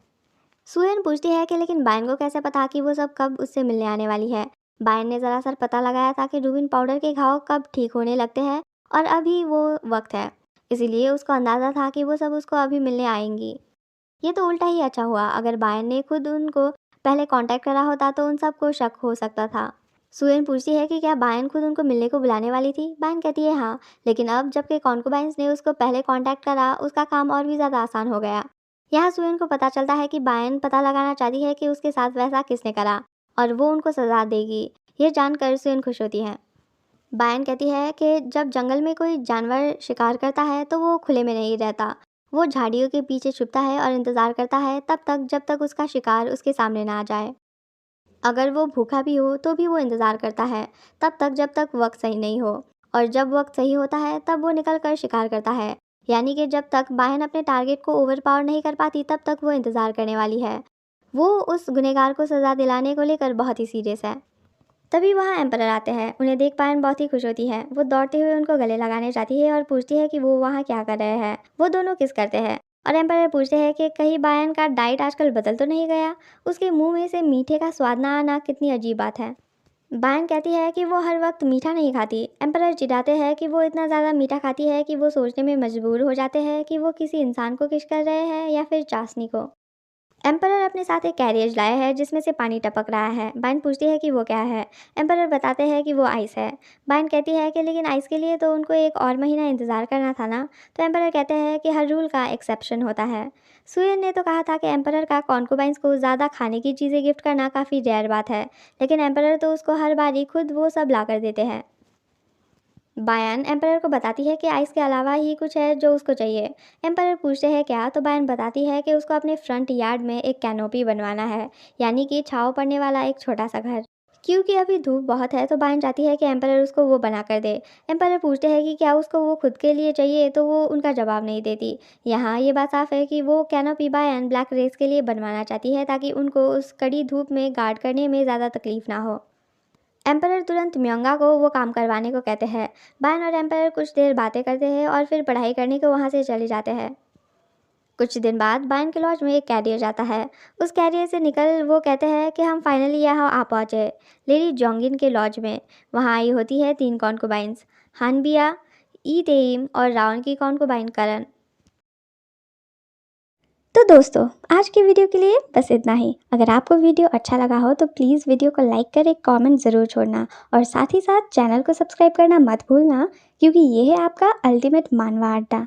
सुयन पूछती है कि लेकिन बायन को कैसे पता कि वो सब कब उससे मिलने आने वाली है। बायन ने ज़रा सा पता लगाया था कि रूबिन पाउडर के घाव कब ठीक होने लगते हैं और अभी वो वक्त है, इसीलिए उसको अंदाज़ा था कि वो सब उसको अभी मिलने आएंगी। ये तो उल्टा ही अच्छा हुआ। अगर बायन ने खुद उनको पहले कांटेक्ट करा होता तो उन सबको शक हो सकता था। सुयन पूछती है कि क्या बायन खुद उनको मिलने को बुलाने वाली थी। बायन कहती है हाँ, लेकिन अब जबकि कॉन्कुबाइंस ने उसको पहले कांटेक्ट करा, उसका काम और भी ज़्यादा आसान हो गया। यहाँ सुयन को पता चलता है कि बायन पता लगाना चाहती है कि उसके साथ वैसा किसने करा और वो उनको सज़ा देगी। ये जानकर सुयन खुश होती है। बायन कहती है कि जब जंगल में कोई जानवर शिकार करता है तो वो खुले में नहीं रहता। वो झाड़ियों के पीछे छुपता है और इंतज़ार करता है तब तक जब तक उसका शिकार उसके सामने ना आ जाए। अगर वो भूखा भी हो तो भी वो इंतज़ार करता है तब तक जब तक वक्त सही नहीं हो, और जब वक्त सही होता है तब वो निकल कर शिकार करता है। यानी कि जब तक बायन अपने टारगेट को ओवर पावर नहीं कर पाती तब तक वो इंतज़ार करने वाली है। वो उस गुनहगार को सज़ा दिलाने को लेकर बहुत ही सीरियस है। तभी वहाँ एम्परर आते हैं। उन्हें देख बायन बहुत ही खुश होती है। वो दौड़ते हुए उनको गले लगाने जाती है और पूछती है कि वो वहाँ क्या कर रहे हैं, वो दोनों किस करते हैं। और एम्परर पूछते हैं कि कहीं बायन का डाइट आजकल बदल तो नहीं गया, उसके मुंह में से मीठे का स्वाद ना आना कितनी अजीब बात है। बायन कहती है कि वो हर वक्त मीठा नहीं खाती। एम्परर चिढ़ाते हैं कि वो इतना ज़्यादा मीठा खाती है कि वो सोचने में मजबूर हो जाते हैं कि वो किसी इंसान को किस कर रहे हैं या फिर चाशनी को। एम्परर अपने साथ एक कैरियज लाया है जिसमें से पानी टपक रहा है। बायन पूछती है कि वो क्या है। एम्परर बताते हैं कि वो आइस है। बायन कहती है कि लेकिन आइस के लिए तो उनको एक और महीना इंतज़ार करना था ना। तो एम्परर कहते हैं कि हर रूल का एक्सेप्शन होता है। सुयन ने तो कहा था कि एम्परर का कॉन्कुबाइंस को ज़्यादा खाने की चीज़ें गिफ्ट करना काफ़ी रेयर बात है, लेकिन एम्परर तो उसको हर बारी खुद वो सब ला कर देते हैं। बायन एम्परर को बताती है कि आइस के अलावा ही कुछ है जो उसको चाहिए। एम्परर पूछते हैं क्या, तो बायन बताती है कि उसको अपने फ्रंट यार्ड में एक कैनोपी बनवाना है, यानी कि छाँव पड़ने वाला एक छोटा सा घर। क्योंकि अभी धूप बहुत है तो बायन चाहती है कि एम्परर उसको वो बना कर दे। एम्परर पूछते हैं कि क्या उसको वो खुद के लिए चाहिए, तो वो उनका जवाब नहीं देती। यहाँ ये बात साफ है कि वो कैनोपी बायन ब्लैक रेस के लिए बनवाना चाहती है ताकि उनको उस कड़ी धूप में गार्ड करने में ज़्यादा तकलीफ ना हो। एम्परर तुरंत म्योंगा को वो काम करवाने को कहते हैं। बायन और एम्परर कुछ देर बातें करते हैं और फिर पढ़ाई करने को वहाँ से चले जाते हैं। कुछ दिन बाद बायन के लॉज में एक कैरियर जाता है। उस कैरियर से निकल वो कहते हैं कि हम फाइनली यहाँ आ पहुँचे, लेडी जोंगिन के लॉज में। वहाँ आई होती है 3 कॉन्कुबाइंस, हानबिया, ई तेइम और रावण की कॉन्कुबाइन करन। तो दोस्तों, आज की वीडियो के लिए बस इतना ही। अगर आपको वीडियो अच्छा लगा हो तो प्लीज़ वीडियो को लाइक कर एक कमेंट ज़रूर छोड़ना, और साथ ही साथ चैनल को सब्सक्राइब करना मत भूलना, क्योंकि ये है आपका अल्टीमेट मानवा अड्डा।